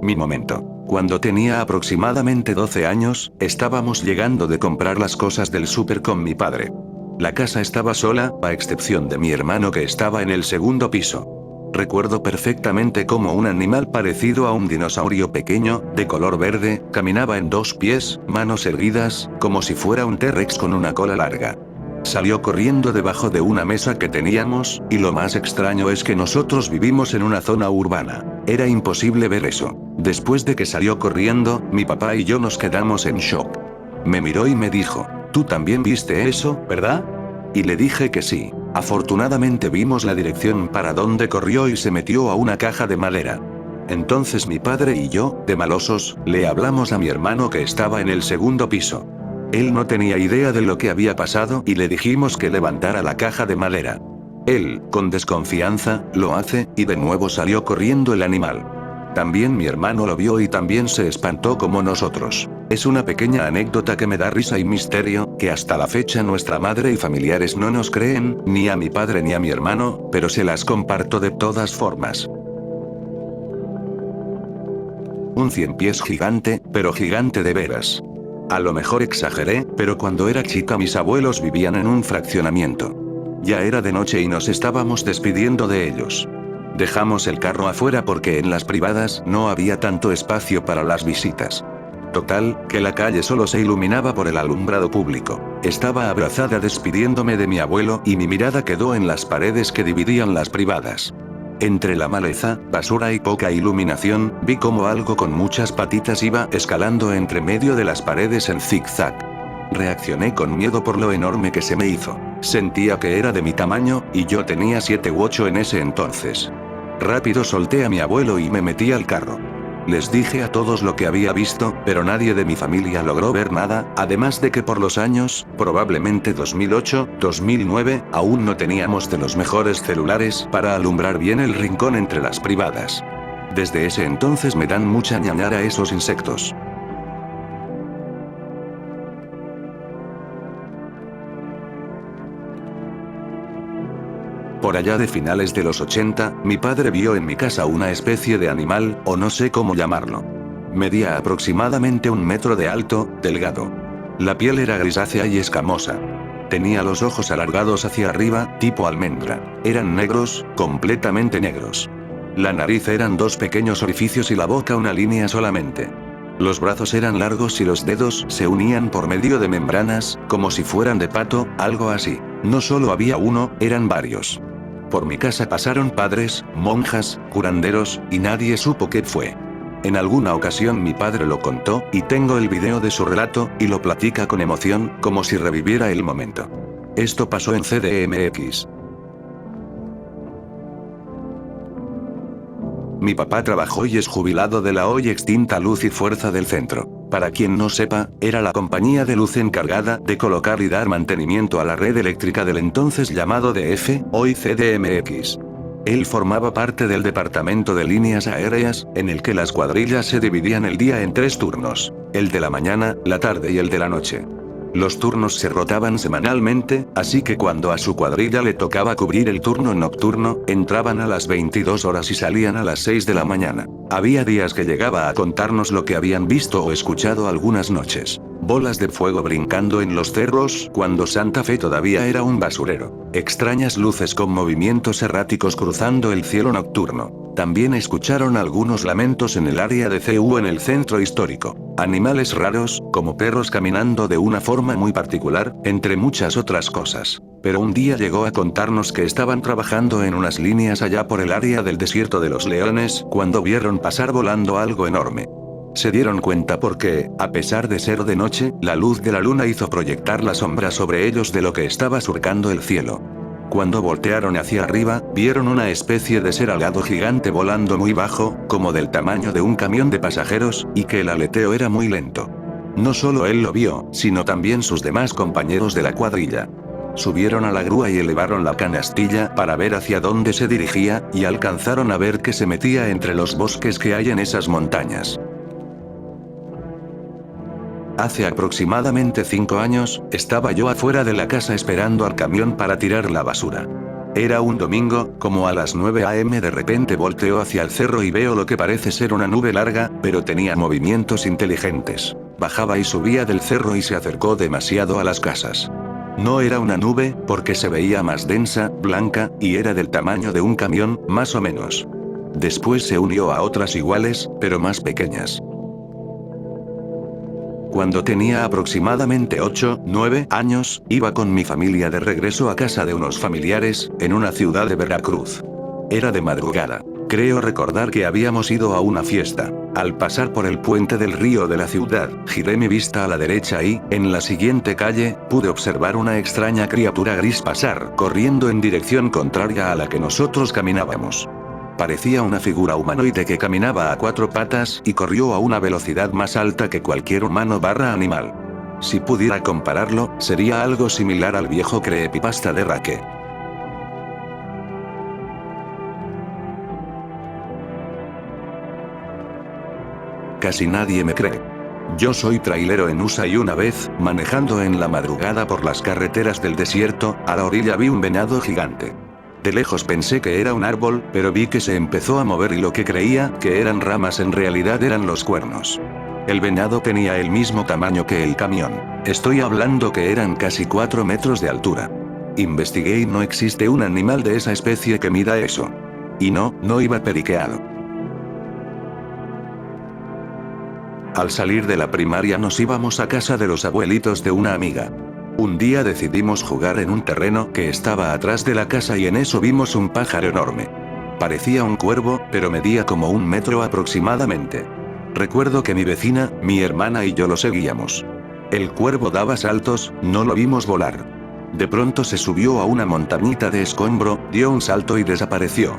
Mi momento. Cuando tenía aproximadamente 12 años, estábamos llegando de comprar las cosas del súper con mi padre. La casa estaba sola, a excepción de mi hermano que estaba en el segundo piso. Recuerdo perfectamente cómo un animal parecido a un dinosaurio pequeño, de color verde, caminaba en 2 pies, manos erguidas, como si fuera un T-Rex con una cola larga. Salió corriendo debajo de una mesa que teníamos, y lo más extraño es que nosotros vivimos en una zona urbana. Era imposible ver eso. Después de que salió corriendo, mi papá y yo nos quedamos en shock. Me miró y me dijo, ¿tú también viste eso, verdad? Y le dije que sí. Afortunadamente vimos la dirección para donde corrió y se metió a una caja de madera. Entonces mi padre y yo, de malosos, le hablamos a mi hermano que estaba en el segundo piso. Él no tenía idea de lo que había pasado y le dijimos que levantara la caja de madera. Él, con desconfianza, lo hace, y de nuevo salió corriendo el animal. También mi hermano lo vio y también se espantó como nosotros. Es una pequeña anécdota que me da risa y misterio, que hasta la fecha nuestra madre y familiares no nos creen, ni a mi padre ni a mi hermano, pero se las comparto de todas formas. Un 100 pies gigante, pero gigante de veras. A lo mejor exageré, pero cuando era chica mis abuelos vivían en un fraccionamiento. Ya era de noche y nos estábamos despidiendo de ellos. Dejamos el carro afuera porque en las privadas no había tanto espacio para las visitas. Total, que la calle solo se iluminaba por el alumbrado público. Estaba abrazada despidiéndome de mi abuelo y mi mirada quedó en las paredes que dividían las privadas. Entre la maleza, basura y poca iluminación, vi como algo con muchas patitas iba escalando entre medio de las paredes en zigzag. Reaccioné con miedo por lo enorme que se me hizo. Sentía que era de mi tamaño, y yo tenía 7 u 8 en ese entonces. Rápido solté a mi abuelo y me metí al carro. Les dije a todos lo que había visto, pero nadie de mi familia logró ver nada, además de que por los años, probablemente 2008, 2009, aún no teníamos de los mejores celulares para alumbrar bien el rincón entre las privadas. Desde ese entonces me dan mucha ñañara esos insectos. Por allá de finales de los 80, mi padre vio en mi casa una especie de animal, o no sé cómo llamarlo. Medía aproximadamente 1 metro de alto, delgado. La piel era grisácea y escamosa. Tenía los ojos alargados hacia arriba, tipo almendra. Eran negros, completamente negros. La nariz eran 2 pequeños orificios y la boca una línea solamente. Los brazos eran largos y los dedos se unían por medio de membranas, como si fueran de pato, algo así. No solo había uno, eran varios. Por mi casa pasaron padres, monjas, curanderos, y nadie supo qué fue. En alguna ocasión mi padre lo contó, y tengo el video de su relato, y lo platica con emoción, como si reviviera el momento. Esto pasó en CDMX. Mi papá trabajó y es jubilado de la hoy extinta Luz y Fuerza del Centro. Para quien no sepa, era la compañía de luz encargada de colocar y dar mantenimiento a la red eléctrica del entonces llamado DF, hoy CDMX. Él formaba parte del departamento de líneas aéreas, en el que las cuadrillas se dividían el día en 3 turnos, el de la mañana, la tarde y el de la noche. Los turnos se rotaban semanalmente, así que cuando a su cuadrilla le tocaba cubrir el turno nocturno, entraban a las 22 horas y salían a las 6 de la mañana. Había días que llegaba a contarnos lo que habían visto o escuchado algunas noches. Bolas de fuego brincando en los cerros cuando Santa Fe todavía era un basurero. Extrañas luces con movimientos erráticos cruzando el cielo nocturno. También escucharon algunos lamentos en el área de CU en el centro histórico. Animales raros, como perros caminando de una forma muy particular, entre muchas otras cosas. Pero un día llegó a contarnos que estaban trabajando en unas líneas allá por el área del desierto de los leones, cuando vieron pasar volando algo enorme. Se dieron cuenta porque, a pesar de ser de noche, la luz de la luna hizo proyectar la sombra sobre ellos de lo que estaba surcando el cielo. Cuando voltearon hacia arriba, vieron una especie de ser alado gigante volando muy bajo, como del tamaño de un camión de pasajeros, y que el aleteo era muy lento. No solo él lo vio, sino también sus demás compañeros de la cuadrilla. Subieron a la grúa y elevaron la canastilla para ver hacia dónde se dirigía, y alcanzaron a ver que se metía entre los bosques que hay en esas montañas. Hace aproximadamente 5 años, estaba yo afuera de la casa esperando al camión para tirar la basura. Era un domingo, como a las 9 a.m. de repente volteo hacia el cerro y veo lo que parece ser una nube larga, pero tenía movimientos inteligentes. Bajaba y subía del cerro y se acercó demasiado a las casas. No era una nube, porque se veía más densa, blanca, y era del tamaño de un camión, más o menos. Después se unió a otras iguales, pero más pequeñas. Cuando tenía aproximadamente 8, 9 años, iba con mi familia de regreso a casa de unos familiares, en una ciudad de Veracruz. Era de madrugada. Creo recordar que habíamos ido a una fiesta. Al pasar por el puente del río de la ciudad, giré mi vista a la derecha y, en la siguiente calle, pude observar una extraña criatura gris pasar, corriendo en dirección contraria a la que nosotros caminábamos. Parecía una figura humanoide que caminaba a 4 patas y corrió a una velocidad más alta que cualquier humano/animal. Si pudiera compararlo, sería algo similar al viejo creepypasta de Rake. Casi nadie me cree. Yo soy trailero en USA y una vez, manejando en la madrugada por las carreteras del desierto, a la orilla vi un venado gigante. De lejos pensé que era un árbol, pero vi que se empezó a mover y lo que creía que eran ramas en realidad eran los cuernos. El venado tenía el mismo tamaño que el camión. Estoy hablando que eran casi 4 metros de altura. Investigué y no existe un animal de esa especie que mida eso. Y no iba periqueado. Al salir de la primaria nos íbamos a casa de los abuelitos de una amiga. Un día decidimos jugar en un terreno que estaba atrás de la casa y en eso vimos un pájaro enorme. Parecía un cuervo, pero medía como 1 metro aproximadamente. Recuerdo que mi vecina, mi hermana y yo lo seguíamos. El cuervo daba saltos, no lo vimos volar. De pronto se subió a una montañita de escombro, dio un salto y desapareció.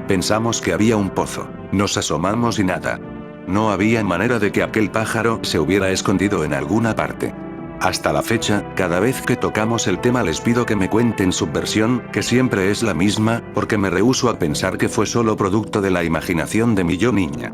Pensamos que había un pozo. Nos asomamos y nada. No había manera de que aquel pájaro se hubiera escondido en alguna parte. Hasta la fecha, cada vez que tocamos el tema les pido que me cuenten su versión, que siempre es la misma, porque me rehúso a pensar que fue solo producto de la imaginación de mi yo niña.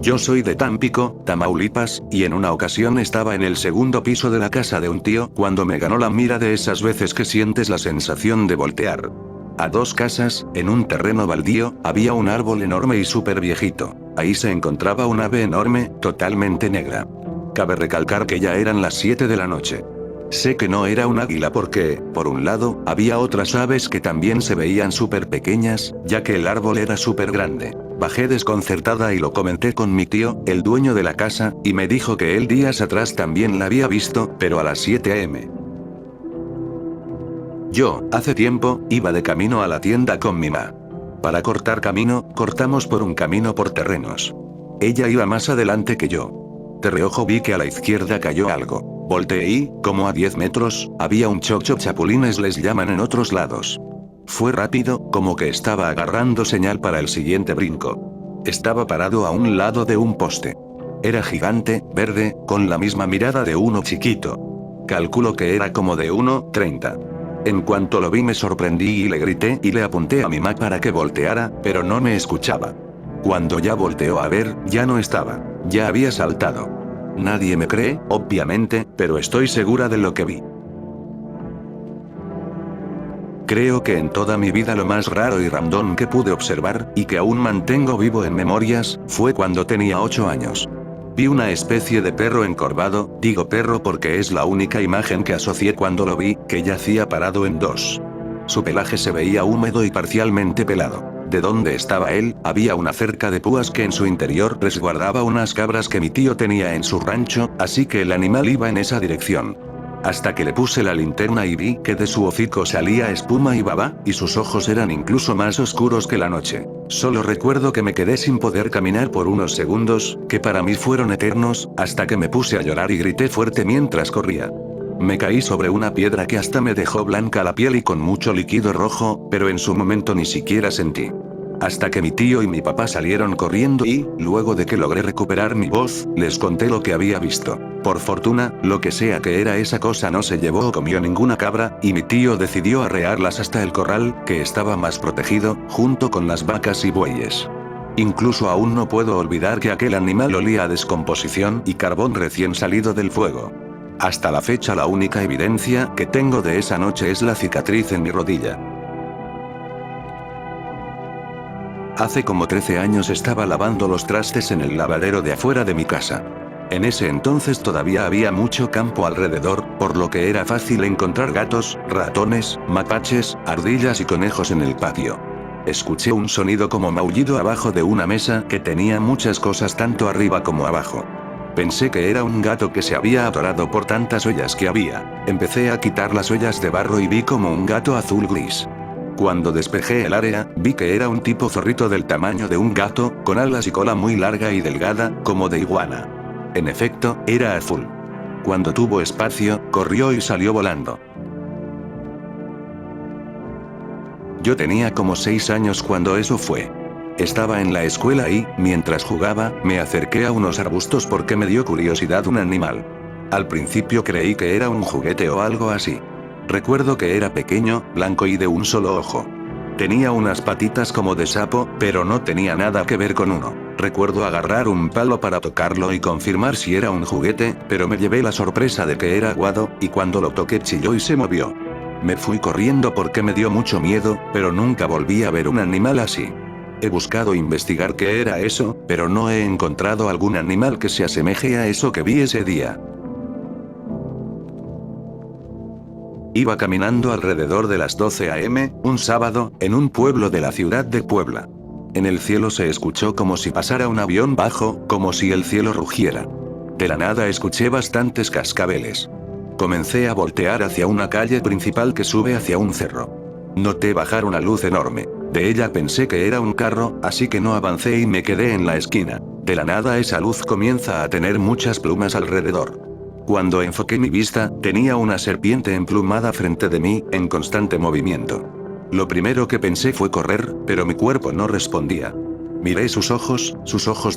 Yo soy de Tampico, Tamaulipas, y en una ocasión estaba en el segundo piso de la casa de un tío, cuando me ganó la mira de esas veces que sientes la sensación de voltear. A 2 casas, en un terreno baldío, había un árbol enorme y súper viejito. Ahí se encontraba un ave enorme, totalmente negra. Cabe recalcar que ya eran las 7 de la noche. Sé que no era un águila porque, por un lado, había otras aves que también se veían súper pequeñas, ya que el árbol era súper grande. Bajé desconcertada y lo comenté con mi tío, el dueño de la casa, y me dijo que él días atrás también la había visto, pero a las 7 a.m. Yo, hace tiempo, iba de camino a la tienda con mi ma. Para cortar camino, cortamos por un camino por terrenos. Ella iba más adelante que yo. De reojo vi que a la izquierda cayó algo. Volteé y, como a 10 metros, había un chocho chapulines les llaman en otros lados. Fue rápido, como que estaba agarrando señal para el siguiente brinco. Estaba parado a un lado de un poste. Era gigante, verde, con la misma mirada de uno chiquito. Calculo que era como de 1,30. En cuanto lo vi me sorprendí y le grité y le apunté a mi ma para que volteara, pero no me escuchaba. Cuando ya volteó a ver, ya no estaba. Ya había saltado. Nadie me cree, obviamente, pero estoy segura de lo que vi. Creo que en toda mi vida lo más raro y random que pude observar, y que aún mantengo vivo en memorias, fue cuando tenía 8 años. Vi una especie de perro encorvado, digo perro porque es la única imagen que asocié cuando lo vi, que yacía parado en dos. Su pelaje se veía húmedo y parcialmente pelado. De donde estaba él, había una cerca de púas que en su interior resguardaba unas cabras que mi tío tenía en su rancho, así que el animal iba en esa dirección. Hasta que le puse la linterna y vi que de su hocico salía espuma y baba, y sus ojos eran incluso más oscuros que la noche. Solo recuerdo que me quedé sin poder caminar por unos segundos, que para mí fueron eternos, hasta que me puse a llorar y grité fuerte mientras corría. Me caí sobre una piedra que hasta me dejó blanca la piel y con mucho líquido rojo, pero en su momento ni siquiera sentí. Hasta que mi tío y mi papá salieron corriendo y, luego de que logré recuperar mi voz, les conté lo que había visto. Por fortuna, lo que sea que era esa cosa no se llevó o comió ninguna cabra, y mi tío decidió arrearlas hasta el corral, que estaba más protegido, junto con las vacas y bueyes. Incluso aún no puedo olvidar que aquel animal olía a descomposición y carbón recién salido del fuego. Hasta la fecha la única evidencia que tengo de esa noche es la cicatriz en mi rodilla. Hace como 13 años estaba lavando los trastes en el lavadero de afuera de mi casa. En ese entonces todavía había mucho campo alrededor, por lo que era fácil encontrar gatos, ratones, mapaches, ardillas y conejos en el patio. Escuché un sonido como maullido abajo de una mesa que tenía muchas cosas tanto arriba como abajo. Pensé que era un gato que se había atorado por tantas ollas que había. Empecé a quitar las ollas de barro y vi como un gato azul gris. Cuando despejé el área, vi que era un tipo zorrito del tamaño de un gato, con alas y cola muy larga y delgada, como de iguana. En efecto, era azul. Cuando tuvo espacio, corrió y salió volando. Yo tenía como 6 años cuando eso fue. Estaba en la escuela y, mientras jugaba, me acerqué a unos arbustos porque me dio curiosidad un animal. Al principio creí que era un juguete o algo así. Recuerdo que era pequeño, blanco y de un solo ojo. Tenía unas patitas como de sapo, pero no tenía nada que ver con uno. Recuerdo agarrar un palo para tocarlo y confirmar si era un juguete, pero me llevé la sorpresa de que era aguado, y cuando lo toqué chilló y se movió. Me fui corriendo porque me dio mucho miedo, pero nunca volví a ver un animal así. He buscado investigar qué era eso, pero no he encontrado algún animal que se asemeje a eso que vi ese día. Iba caminando alrededor de las 12 a.m., un sábado, en un pueblo de la ciudad de Puebla. En el cielo se escuchó como si pasara un avión bajo, como si el cielo rugiera. De la nada escuché bastantes cascabeles. Comencé a voltear hacia una calle principal que sube hacia un cerro. Noté bajar una luz enorme. De ella pensé que era un carro, así que no avancé y me quedé en la esquina. De la nada esa luz comienza a tener muchas plumas alrededor. Cuando enfoqué mi vista, tenía una serpiente emplumada frente de mí, en constante movimiento. Lo primero que pensé fue correr, pero mi cuerpo no respondía. Miré sus ojos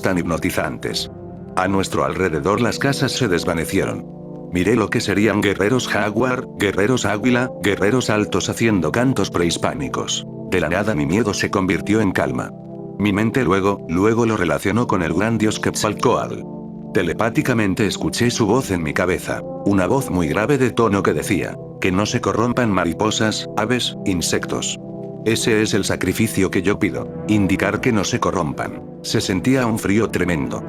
tan hipnotizantes. A nuestro alrededor las casas se desvanecieron. Miré lo que serían guerreros jaguar, guerreros águila, guerreros altos haciendo cantos prehispánicos. De la nada mi miedo se convirtió en calma. Mi mente luego lo relacionó con el gran dios Quetzalcóatl. Telepáticamente escuché su voz en mi cabeza. Una voz muy grave de tono que decía, que no se corrompan mariposas, aves, insectos. Ese es el sacrificio que yo pido, indicar que no se corrompan. Se sentía un frío tremendo.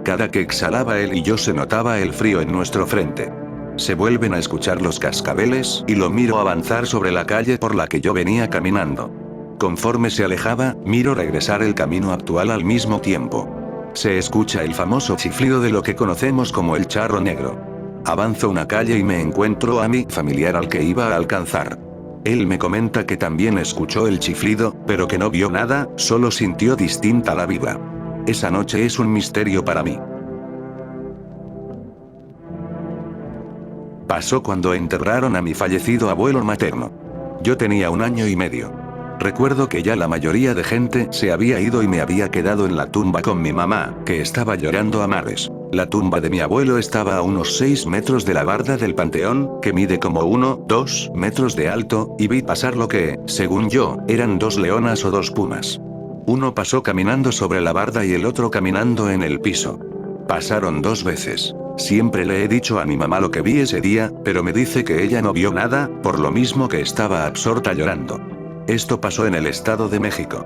Cada que exhalaba él y yo se notaba el frío en nuestro frente. Se vuelven a escuchar los cascabeles y lo miro avanzar sobre la calle por la que yo venía caminando. Conforme se alejaba, miro regresar el camino actual al mismo tiempo. Se escucha el famoso chiflido de lo que conocemos como el charro negro. Avanzo una calle y me encuentro a mi familiar al que iba a alcanzar. Él me comenta que también escuchó el chiflido, pero que no vio nada, solo sintió distinta la vibra. Esa noche es un misterio para mí. Pasó cuando enterraron a mi fallecido abuelo materno. Yo tenía 1 año y medio. Recuerdo que ya la mayoría de gente se había ido y me había quedado en la tumba con mi mamá, que estaba llorando a mares. La tumba de mi abuelo estaba a unos 6 metros de la barda del panteón, que mide como 2 metros de alto, y vi pasar lo que, según yo, eran 2 leonas o 2 pumas. Uno pasó caminando sobre la barda y el otro caminando en el piso. Pasaron 2 veces. Siempre le he dicho a mi mamá lo que vi ese día, pero me dice que ella no vio nada, por lo mismo que estaba absorta llorando. Esto pasó en el Estado de México.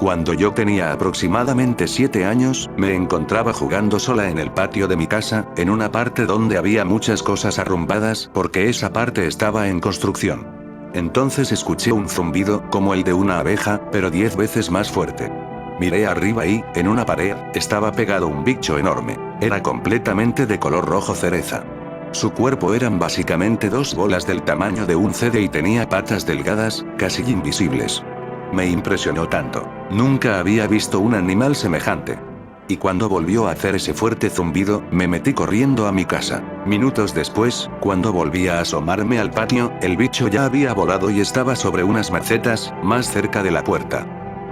Cuando yo tenía aproximadamente 7 años, me encontraba jugando sola en el patio de mi casa, en una parte donde había muchas cosas arrumbadas, porque esa parte estaba en construcción. Entonces escuché un zumbido, como el de una abeja, pero 10 veces más fuerte. Miré arriba y, en una pared, estaba pegado un bicho enorme. Era completamente de color rojo cereza. Su cuerpo eran básicamente 2 bolas del tamaño de un CD y tenía patas delgadas, casi invisibles. Me impresionó tanto. Nunca había visto un animal semejante. Y cuando volvió a hacer ese fuerte zumbido, me metí corriendo a mi casa. Minutos después, cuando volví a asomarme al patio, el bicho ya había volado y estaba sobre unas macetas, más cerca de la puerta.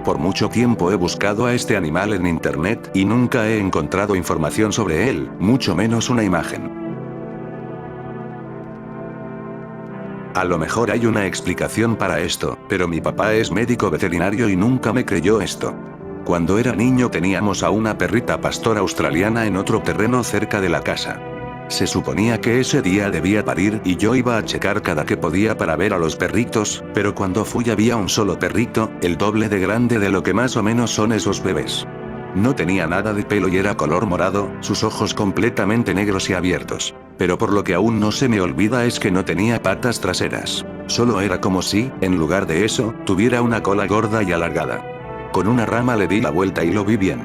Por mucho tiempo he buscado a este animal en internet, y nunca he encontrado información sobre él, mucho menos una imagen. A lo mejor hay una explicación para esto, pero mi papá es médico veterinario y nunca me creyó esto. Cuando era niño teníamos a una perrita pastor australiana en otro terreno cerca de la casa. Se suponía que ese día debía parir y yo iba a checar cada que podía para ver a los perritos, pero cuando fui había un solo perrito, el doble de grande de lo que más o menos son esos bebés. No tenía nada de pelo y era color morado, sus ojos completamente negros y abiertos. Pero por lo que aún no se me olvida es que no tenía patas traseras. Solo era como si, en lugar de eso, tuviera una cola gorda y alargada. Con una rama le di la vuelta y lo vi bien.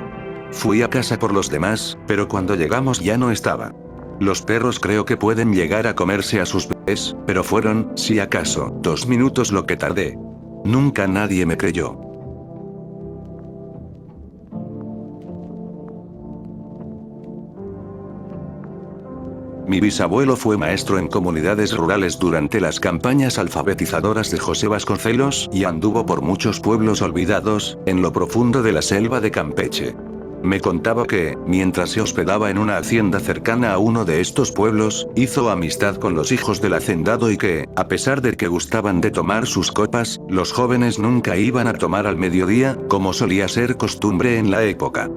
Fui a casa por los demás, pero cuando llegamos ya no estaba. Los perros creo que pueden llegar a comerse a sus bebés, pero fueron, si acaso, 2 minutos lo que tardé. Nunca nadie me creyó. Mi bisabuelo fue maestro en comunidades rurales durante las campañas alfabetizadoras de José Vasconcelos y anduvo por muchos pueblos olvidados, en lo profundo de la selva de Campeche. Me contaba que, mientras se hospedaba en una hacienda cercana a uno de estos pueblos, hizo amistad con los hijos del hacendado y que, a pesar de que gustaban de tomar sus copas, los jóvenes nunca iban a tomar al mediodía, como solía ser costumbre en la época.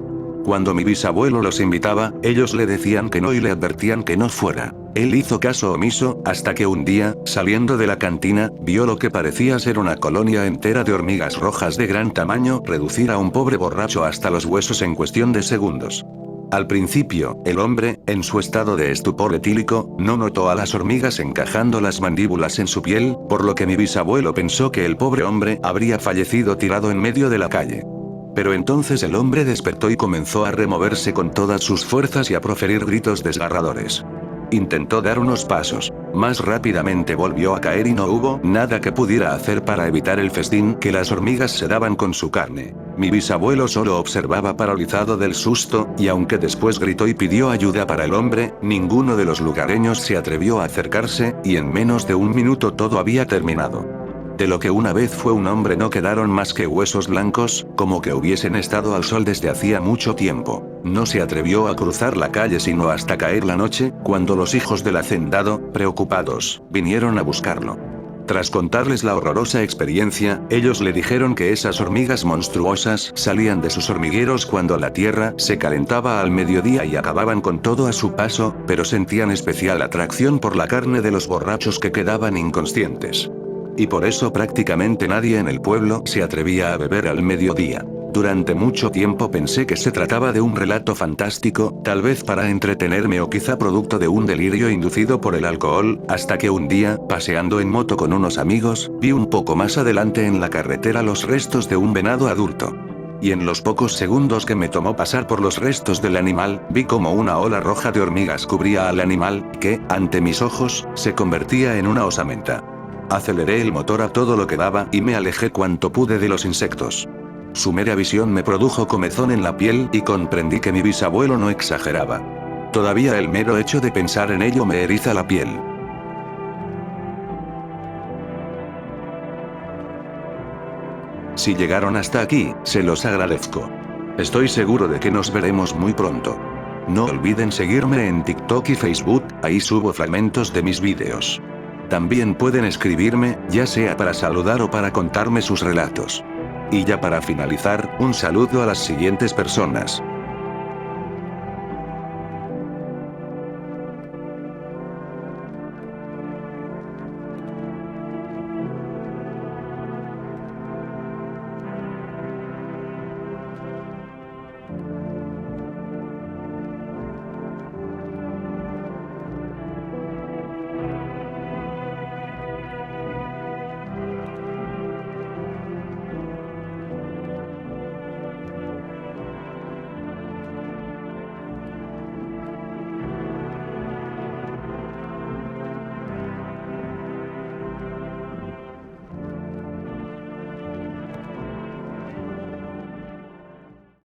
Cuando mi bisabuelo los invitaba, ellos le decían que no y le advertían que no fuera. Él hizo caso omiso, hasta que un día, saliendo de la cantina, vio lo que parecía ser una colonia entera de hormigas rojas de gran tamaño reducir a un pobre borracho hasta los huesos en cuestión de segundos. Al principio, el hombre, en su estado de estupor etílico, no notó a las hormigas encajando las mandíbulas en su piel, por lo que mi bisabuelo pensó que el pobre hombre habría fallecido tirado en medio de la calle. Pero entonces el hombre despertó y comenzó a removerse con todas sus fuerzas y a proferir gritos desgarradores. Intentó dar unos pasos. Más rápidamente volvió a caer y no hubo nada que pudiera hacer para evitar el festín que las hormigas se daban con su carne. Mi bisabuelo solo observaba paralizado del susto, y aunque después gritó y pidió ayuda para el hombre, ninguno de los lugareños se atrevió a acercarse, y en menos de 1 minuto todo había terminado. De lo que una vez fue un hombre no quedaron más que huesos blancos, como que hubiesen estado al sol desde hacía mucho tiempo. No se atrevió a cruzar la calle sino hasta caer la noche, cuando los hijos del hacendado, preocupados, vinieron a buscarlo. Tras contarles la horrorosa experiencia, ellos le dijeron que esas hormigas monstruosas salían de sus hormigueros cuando la tierra se calentaba al mediodía y acababan con todo a su paso, pero sentían especial atracción por la carne de los borrachos que quedaban inconscientes. Y por eso prácticamente nadie en el pueblo se atrevía a beber al mediodía. Durante mucho tiempo pensé que se trataba de un relato fantástico, tal vez para entretenerme o quizá producto de un delirio inducido por el alcohol, hasta que un día, paseando en moto con unos amigos, vi un poco más adelante en la carretera los restos de un venado adulto. Y en los pocos segundos que me tomó pasar por los restos del animal, vi como una ola roja de hormigas cubría al animal, que, ante mis ojos, se convertía en una osamenta. Aceleré el motor a todo lo que daba y me alejé cuanto pude de los insectos. Su mera visión me produjo comezón en la piel y comprendí que mi bisabuelo no exageraba. Todavía el mero hecho de pensar en ello me eriza la piel. Si llegaron hasta aquí, se los agradezco. Estoy seguro de que nos veremos muy pronto. No olviden seguirme en TikTok y Facebook, ahí subo fragmentos de mis vídeos. También pueden escribirme, ya sea para saludar o para contarme sus relatos. Y ya para finalizar, un saludo a las siguientes personas.